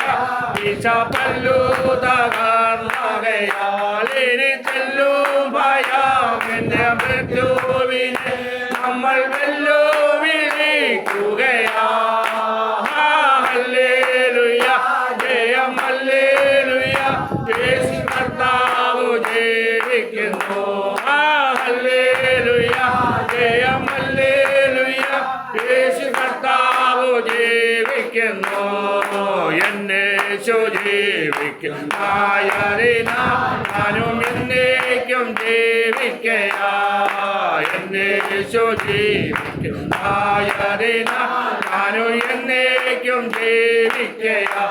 വിഷപ്പല്ലു തകർന്നകയാൽ ഇനി ചെല്ലും ഭയം എന്റെ മൃത്യുവിനെ നമ്മൾ വെല്ലുവിളിക്കുകയാ. ഹല്ലേലൂയ, ജയം ഹല്ലേലൂയ, യേശു കർത്താവ് ജീവിക്കുന്നു. ഹല്ലേലൂയ, ജയം ഹല്ലേലൂയ, യേശു കർത്താവ് ജീവിക്കുന്നു. എന്നേശു ജീവിക്കും ഞാനും എന്നേക്കും ജീവിക്കയാ. എന്നേശു ജീവിക്കും ഞാനും എന്നേക്കും ജീവിക്കയാ.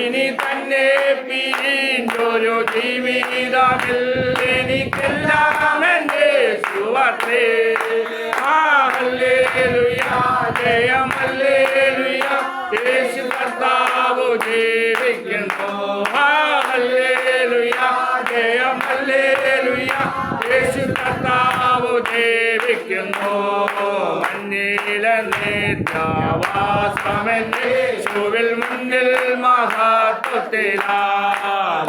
ഇനി തന്നെ പിരിഞ്ഞൊരു ജീവിതമില്ല, എനിക്കെല്ലാം എൻ്റെ സുവർത്തേ. ഹല്ലേലൂയ, ജയം ഹല്ലേലൂയ, യേശു കർത്താവ് ജീവിക്കുന്നു. ഹല്ലേലൂയ, ജയം ഹല്ലേലൂയ, യേശു കർത്താവ് ജീവിക്കുന്നു. മണ്ണിലെ നിത്യവാസമെന്നെ യേശുവിൽ മുന്നിൽ മഹത്വത്തിലാ.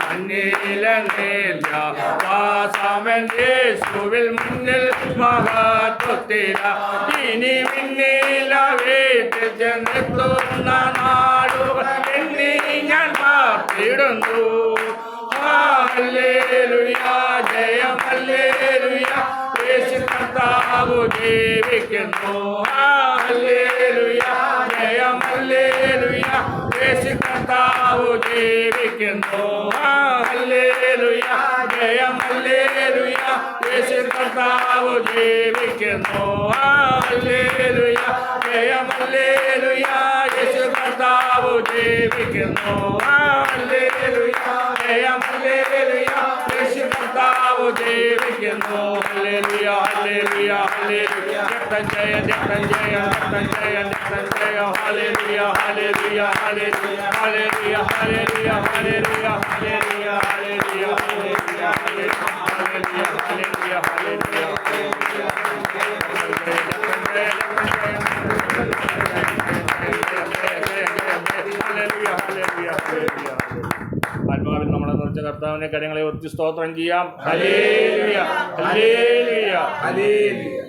മണ്ണിലെ നിത്യവാസമെന്നെ യേശുവിൽ മുന്നിൽ മഹത്വത്തിലാ. ഇനി പിന്നില വീട്ടിൽ ചെന്നെത്തുന്ന നാടുകൾ എണ്ണി ഞാൻ പാർത്തിടുന്നു. ഹല്ലേലൂയ, ജയം ഹല്ലേലൂയ, യേശു കർത്താവ് ജീവിക്കുന്നു. ഹല്ലേലൂയ, ജയം ഹല്ലേലൂയ, യേശു കർത്താവ് ജീവിക്കുന്നു. ഹല്ലേലൂയ, ജയം ഹല്ലേലൂയ, യേശു കർത്താവ് ജീവിക്കുന്നു. ഹല്ലേലൂയ, ജയം ഹല്ലേലൂയ, യേശു കർത്താവ് ജീവിക്കുന്നു. ഹല്ലേലൂയ, ജയം ഹല്ലേലൂയ, യേശു കർത്താവ് ജീവിക്കുന്നു. ഹല്ലേലൂയ, ഹല്ലേലൂയ, ഹല്ലേലൂയ, രക്തം ജയ, രക്തം ജയ, രക്തം ജയ, രക്തം Jaya. Hallelujah, hallelujah, hallelujah, hallelujah, hallelujah, hallelujah, hallelujah, hallelujah, hallelujah, hallelujah, hallelujah, hallelujah. ആത്മാവിൽ നമ്മളെ നിറച്ച കർത്താവിന്റെ കാര്യങ്ങളെ ഒത്തിരി സ്തോത്രം ചെയ്യാം. Hallelujah, hallelujah, hallelujah.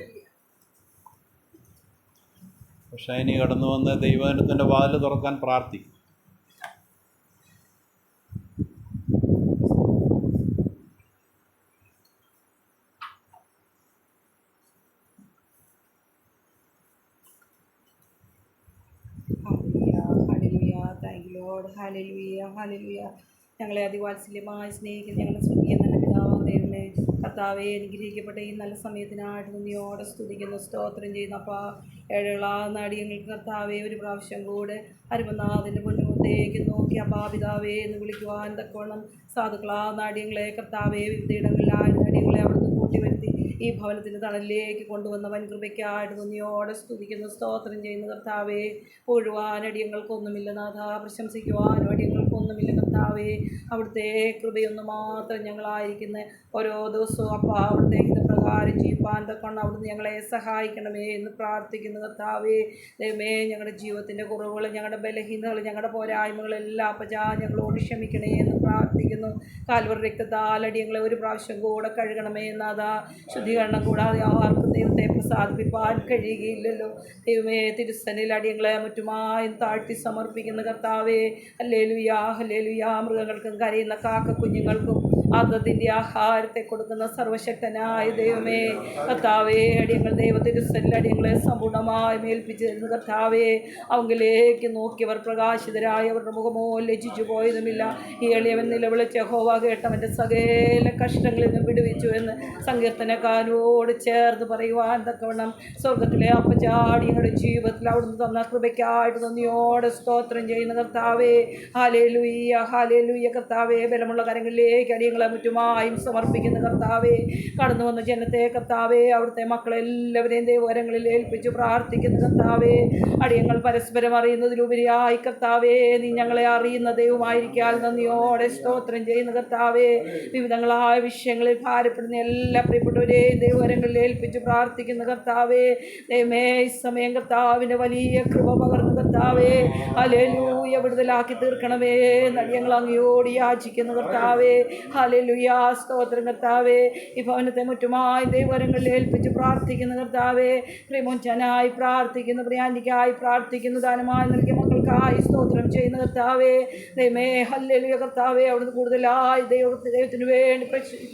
പക്ഷേ ഇനി കടന്നു വന്ന് ദൈവജനത്തിൻ്റെ വാതിൽ തുറക്കാൻ പ്രാർത്ഥിക്കും. ഹല്ലേലൂയ. ഞങ്ങളെ അതിവാത്സല്യമായി സ്നേഹിക്കുന്ന ഞങ്ങളുടെ സ്വർഗീയ നല്ല പിതാവാം ദൈവമേ, കർത്താവെ അനുഗ്രഹിക്കപ്പെട്ട ഈ നല്ല സമയത്തിനായിട്ട് നന്ദിയോടെ സ്തുതിക്കുന്നു, സ്തോത്രം ചെയ്യുന്നപ്പാ. ഏഴകളാകുന്ന അടിയങ്ങൾക്ക് കർത്താവെ ഒരു പ്രാവശ്യം കൂടെ അരുമനാഥൻ്റെ പൊന്നുമുഖത്തേക്ക് നോക്കി അപ്പാ പിതാവേ എന്ന് വിളിക്കുവാൻ തക്കവണ്ണം സാധുക്കളാകുന്ന അടിയങ്ങളെ കർത്താവെ വിവിധയിടങ്ങളിലായിരുന്ന അടിയങ്ങളെ അവിടുന്ന് കൂട്ടി വരുത്തി ഈ ഭവനത്തിൻ്റെ തണലിലേക്ക് കൊണ്ടുവന്ന വൻകൃപയ്ക്കായിട്ട് നന്ദിയോടെ സ്തുതിക്കുന്നു, സ്തോത്രം ചെയ്യുന്നു കർത്താവേ. പൊഴുവാൻ അടിയങ്ങൾക്കൊന്നുമില്ല നാഥ, പ്രശംസിക്കുവാനും അടിയങ്ങൾക്കൊന്നുമില്ല കർത്താവേ. അവിടുത്തെ കൃപയൊന്നു മാത്രം ഞങ്ങളായിരിക്കുന്ന ഓരോ ദിവസവും അപ്പാ അവിടുത്തെ ഹിതപ്രകാരം ജീവിപ്പാൻ തക്കൊണ്ട് അവിടുന്ന് ഞങ്ങളെ സഹായിക്കണമേ എന്ന് പ്രാർത്ഥിക്കുന്നു കർത്താവേ. ദൈവമേ, ഞങ്ങളുടെ ജീവിതത്തിൻ്റെ കുറവുകൾ, ഞങ്ങളുടെ ബലഹീനതകൾ, ഞങ്ങളുടെ പോരായ്മകളെല്ലാം അപ്പച്ചാ ഞങ്ങളോട് ക്ഷമിക്കണേ എന്ന് പ്രാർത്ഥിക്കുന്നു. കാൽവറി രക്തത്താൽ അടിയങ്ങളെ ഒരു പ്രാവശ്യം കൂടെ കഴുകണമേ എന്നാതാ. ശുദ്ധീകരണം കൂടാതെ ആർക്കും ദൈവത്തെ പ്രസാദിപ്പിക്കാൻ കഴിയുകയില്ലല്ലോ. ദൈവമേ, തിരുസന്നിൽ അടിയങ്ങളെ മറ്റുമായും താഴ്ത്തി സമർപ്പിക്കുന്ന കർത്താവേ. ഹല്ലേലൂയാ, ഹല്ലേലൂയാ. മൃഗങ്ങൾക്കും കരയുന്ന കാക്ക കുഞ്ഞുങ്ങൾക്കും അതതിൻ്റെ ആഹാരത്തെ കൊടുക്കുന്ന സർവശക്തനായ ദൈവമേ കർത്താവേ, അടിയങ്ങൾ ദൈവത്തിൻ്റെ സന്നിൽ അടിയങ്ങളെ സമ്പൂർണ്ണമായി മേൽപ്പിച്ചു തരുന്ന കർത്താവേ. അവങ്കിലേക്ക് നോക്കിയവർ പ്രകാശിതരായി അവരുടെ മുഖമോ ലജ്ജിച്ചു പോയതുമില്ല. ഈ എളിയവൻ നിലവിളിച്ച് യഹോവ കേട്ടവൻ്റെ സകല കഷ്ടങ്ങളിൽ നിന്ന് വിടുവിച്ചു എന്ന് സങ്കീർത്തനക്കാരോട് ചേർന്ന് പറയുവാൻ തക്കവണ്ണം സ്വർഗത്തിലെ അപ്പച്ചാടിയുടെ ജീവിതത്തിൽ അവിടുന്ന് തന്ന കൃപയ്ക്കായിട്ട് നന്ദിയോടെ സ്തോത്രം ചെയ്യുന്ന കർത്താവേ. ഹല്ലേലൂയ, ഹല്ലേലൂയ കർത്താവേ. ബലമുള്ള കരങ്ങളിലേക്ക് അടിയങ്ങളെ മുറ്റുമായും സമർപ്പിക്കുന്ന കർത്താവേ. കടന്നു വന്ന ജനത്തെ കർത്താവേ, അവിടുത്തെ മക്കളെല്ലാവരെയും ദൈവകരങ്ങളിൽ ഏൽപ്പിച്ച് പ്രാർത്ഥിക്കുന്ന കർത്താവേ. അടിയങ്ങൾ പരസ്പരം അറിയുന്നതിലുപരിയായി കർത്താവേ, നീ ഞങ്ങളെ അറിയുന്ന ദൈവമായിരിക്കാൻ നന്ദിയോടെ സ്തോത്രം ചെയ്യുന്ന കർത്താവേ. വിവിധങ്ങളായ വിഷയങ്ങളിൽ ഭാരപ്പെടുന്ന എല്ലാ പ്രിയപ്പെട്ടവരെയും ദൈവകരങ്ങളിൽ ഏൽപ്പിച്ച് പ്രാർത്ഥിക്കുന്ന കർത്താവേ. ദൈവമേ, ഈ സമയം കർത്താവിൻ്റെ വലിയ കൃപ പകർന്ന കർത്താവേ. ഹല്ലേലൂയ, വിടുതലാക്കി തീർക്കണമേ നടിയങ്ങൾ അങ്ങയോട് യാചിക്കുന്ന കർത്താവേ. ഹല്ലേലൂയ, സ്തോത്രം കർത്താവേ. ഈ ഭവനത്തെ മുറ്റുമായി ദൈവകരങ്ങളിൽ ഏൽപ്പിച്ച് പ്രാർത്ഥിക്കുന്ന കർത്താവേ. പ്രിയമോചനായി പ്രാർത്ഥിക്കുന്നു, പ്രിയാന്റിക്കായി പ്രാർത്ഥിക്കുന്നു, ദാനമായി നൽകിയ മക്കൾക്കായി സ്തോത്രം ചെയ്യുന്ന കർത്താവേ. ദൈവമേ, ഹല്ലേലൂയ കർത്താവേ. അവിടുന്ന് കൂടുതലായി ദൈവത്തിന് വേണ്ടി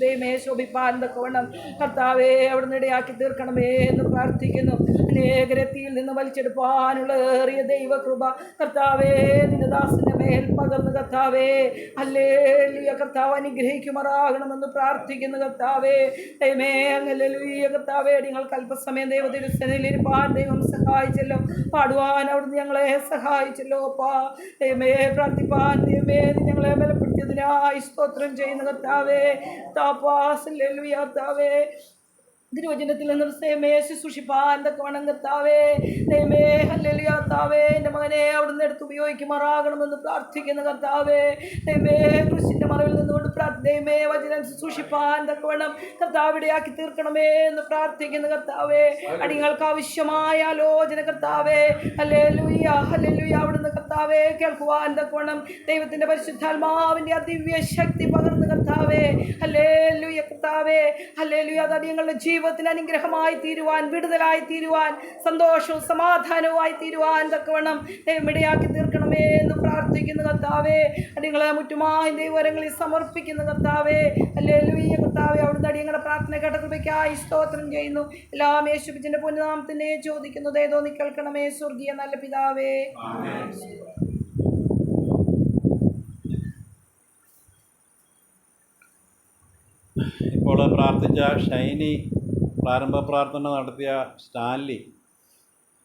ദൈവമേ ശോഭിപ്പാൻ തക്കവണ്ണം കർത്താവേ അവിടുന്ന് ഇടയാക്കി തീർക്കണമേ എന്ന് പ്രാർത്ഥിക്കുന്നു. അനേകരത്തിയിൽ നിന്ന് വലിച്ചെടുപ്പാനുള്ള ഏറിയ ദൈവകൃപ കർത്താവേ നിന്റെ ദാസന്റെ മേൽ പകർന്ന് കർത്താവേ. ഹല്ലേലൂയ കർത്താവ് അനുഗ്രഹിക്കുമാറാകണമെന്ന് പ്രാർത്ഥിക്കുന്നു കർത്താവേ. ദൈവമേ, ഹല്ലേലൂയ കർത്താവേ. നിങ്ങൾക്ക് അല്പസമയം ദൈവത്തിരുസന്നിധിയിൽ ഇരുപ്പാൻ ദൈവം സഹായിച്ചല്ലോ. പാടുവാൻ അവിടുന്ന് ഞങ്ങളെ സഹായിച്ചല്ലോ അപ്പാ. ദൈവമേ, പ്രാർത്ഥിപ്പാൻ ദൈവമേ ഞങ്ങളെ ബലപ്പെടുത്തിയതിനായി സ്തോത്രം ചെയ്യുന്ന കർത്താവേ. ഹല്ലേലൂയ കർത്താവേ. തിരുവചനത്തിൽ നിന്ന് ശുശ്രൂഷിപ്പാൻ തക്കവണ്ണം കർത്താവേ. ദൈവമേ, ഹല്ലേലൂയ കർത്താവേ. എൻ്റെ മകനെ അവിടുന്ന് എടുത്ത് ഉപയോഗിക്കുമാറാകണമെന്ന് പ്രാർത്ഥിക്കുന്ന കർത്താവേ. ദൈവമേ, ക്രിസ്തുവിൻ്റെ മറവിൽ നിന്നുകൊണ്ട് ദൈവമേ വചനം ശുശ്രൂഷിപ്പാൻ തക്കവണ്ണം കർത്താവ് ഇടയാക്കി തീർക്കണമേ എന്ന് പ്രാർത്ഥിക്കുന്ന കർത്താവേ. അടിയങ്ങൾക്ക് ആവശ്യമായ ആലോചന കർത്താവേ. Hallelujah, hallelujah. അവിടുന്ന് കർത്താവേ കേൾക്കുവാൻ തക്കവണ്ണം ദൈവത്തിൻ്റെ പരിശുദ്ധാത്മാവിൻ്റെ ദിവ്യ ശക്തി പകർന്ന് കർത്താവേ. ഹല്ലേലൂയ കർത്താവേ. ഹല്ലേലൂയ. അത് അടിയങ്ങളുടെ ജീവിതത്തിന് അനുഗ്രഹമായി തീരുവാൻ, വിടുതലായി തീരുവാൻ, സന്തോഷവും സമാധാനവുമായി തീരുവാൻ തക്കവണ്ണം ദൈവം ഇടയാക്കി തീർക്കണമേ എന്ന് പ്രാർത്ഥിക്കുന്ന കർത്താവേ. അടിയങ്ങളെ മുറ്റുമായി ദൈവകരങ്ങളിൽ സമർപ്പിക്കുന്ന കർത്താവേ. ഹല്ലേലൂയ കർത്താവേ. അവിടുന്ന് അടിയങ്ങളുടെ പ്രാർത്ഥന കേട്ട കൃപയ്ക്കായി സ്തോത്രം ചെയ്യുന്നു. എല്ലാം യേശുവിന്റെ പുണ്യനാമത്തിനെ ചോദിക്കുന്നത് ഏതോ നീ കേൾക്കണമേ സ്വർഗീയ നല്ല പിതാവേ. ഇപ്പോൾ പ്രാർത്ഥിച്ച ഷൈനി, പ്രാരംഭ പ്രാർത്ഥന നടത്തിയ സ്റ്റാൻലി,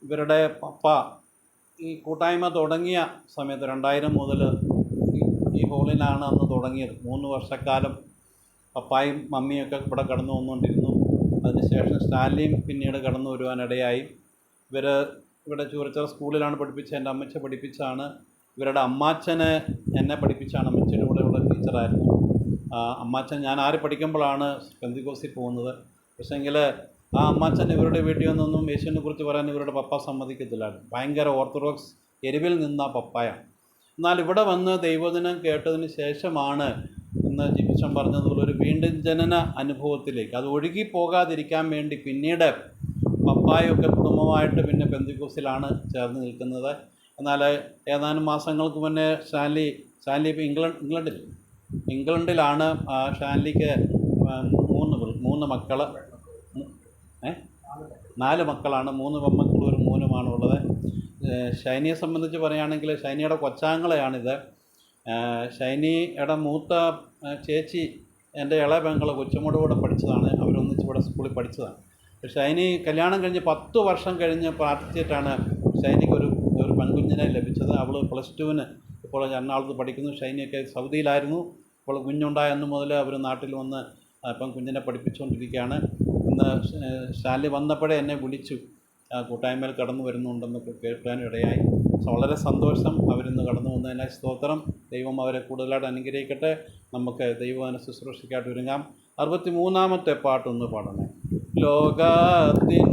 ഇവരുടെ പപ്പ ഈ കൂട്ടായ്മ തുടങ്ങിയ സമയത്ത് 2000 മുതൽ ഈ ഹോളിലാണ് അന്ന് തുടങ്ങിയത്. 3 വർഷക്കാലം പപ്പായും മമ്മിയൊക്കെ ഇവിടെ കടന്നു വന്നുകൊണ്ടിരുന്നു. അതിനുശേഷം സ്റ്റാൻലിയും പിന്നീട് കടന്നു വരുവാനിടയായി. ഇവിടെ ചൂരച്ചിറ സ്കൂളിലാണ് പഠിപ്പിച്ചത്. എൻ്റെ അമ്മച്ച പഠിപ്പിച്ചാണ്. ഇവരുടെ അമ്മാച്ചനെ എന്നെ പഠിപ്പിച്ചാണ്. അമ്മച്ചയുടെ കൂടെയുള്ള ടീച്ചറായിരുന്നു അമ്മാച്ചൻ. ഞാൻ പഠിക്കുമ്പോഴാണ് പെന്തിക്കോസിൽ പോകുന്നത്. പക്ഷേങ്കിൽ ആ അമ്മാച്ചൻ ഇവരുടെ വീട്ടിൽ നിന്നൊന്നും യേശുവിനെ കുറിച്ച് പറയാൻ ഇവരുടെ പപ്പ സമ്മതിക്കത്തില്ലായിരുന്നു. ഭയങ്കര ഓർത്തഡോക്സ് എരിവിൽ നിന്ന പപ്പായാണ്. എന്നാൽ ഇവിടെ വന്ന് ദൈവദിനം കേട്ടതിന് ശേഷമാണ് ഇന്ന് ജിബിച്ചൻ പറഞ്ഞതുപോലെ ഒരു വീണ്ടും ജനന അനുഭവത്തിലേക്ക് അത് ഒഴുകി പോകാതിരിക്കാൻ വേണ്ടി പിന്നീട് പപ്പായൊക്കെ കുടുംബമായിട്ട് പിന്നെ പെന്തിക്കോസിലാണ് ചേർന്ന് നിൽക്കുന്നത്. എന്നാൽ ഏതാനും മാസങ്ങൾക്ക് മുന്നേ സ്റ്റാൻലി ഇപ്പോൾ ഇംഗ്ലണ്ടിലാണ്. ഷാൻലിക്ക് 3 മക്കൾ, 4 മക്കളാണ്. 3 പെൺമക്കളും ഒരു മോനുമാണുള്ളത്. ഷൈനിയെ സംബന്ധിച്ച് പറയുകയാണെങ്കിൽ ഷൈനിയുടെ കൊച്ചാങ്ങളെയാണിത്. ഷൈനിയുടെ മൂത്ത ചേച്ചി എൻ്റെ ഇളയ പെങ്ങളെ കൊച്ചുമോടുകൂടെ പഠിച്ചതാണ്. അവരൊന്നിച്ച് ഇവിടെ സ്കൂളിൽ പഠിച്ചതാണ്. ഷൈനി കല്യാണം കഴിഞ്ഞ് 10 വർഷം കഴിഞ്ഞ് പ്രാർത്ഥിച്ചിട്ടാണ് ഷൈനിക്ക് ഒരു പെൺകുഞ്ഞിനെ ലഭിച്ചത്. അവൾ +2 ഇപ്പോൾ എറണാകുളത്ത് പഠിക്കുന്നു. ഷൈനിയൊക്കെ സൗദിയിലായിരുന്നു. ഇപ്പോൾ കുഞ്ഞുണ്ടായ അന്ന് മുതൽ അവർ നാട്ടിൽ വന്ന് ഇപ്പം കുഞ്ഞിനെ പഠിപ്പിച്ചുകൊണ്ടിരിക്കുകയാണ്. ഇന്ന് ശാലി വന്നപ്പോഴേ എന്നെ വിളിച്ചു, കൂട്ടായ്മയിൽ കടന്നു വരുന്നുണ്ടെന്നൊക്കെ കേൾക്കാനിടയായി. വളരെ സന്തോഷം. അവരിന്ന് കടന്നു വന്നതിനായി സ്തോത്രം. ദൈവം അവരെ കൂടുതലായിട്ട് അനുഗ്രഹിക്കട്ടെ. നമുക്ക് ദൈവവചന ശുശ്രൂഷയ്ക്കായിട്ട് ഒരുങ്ങാം. 63-ാമത്തെ പാട്ടൊന്ന് പാടണേ. ലോകത്തിൻ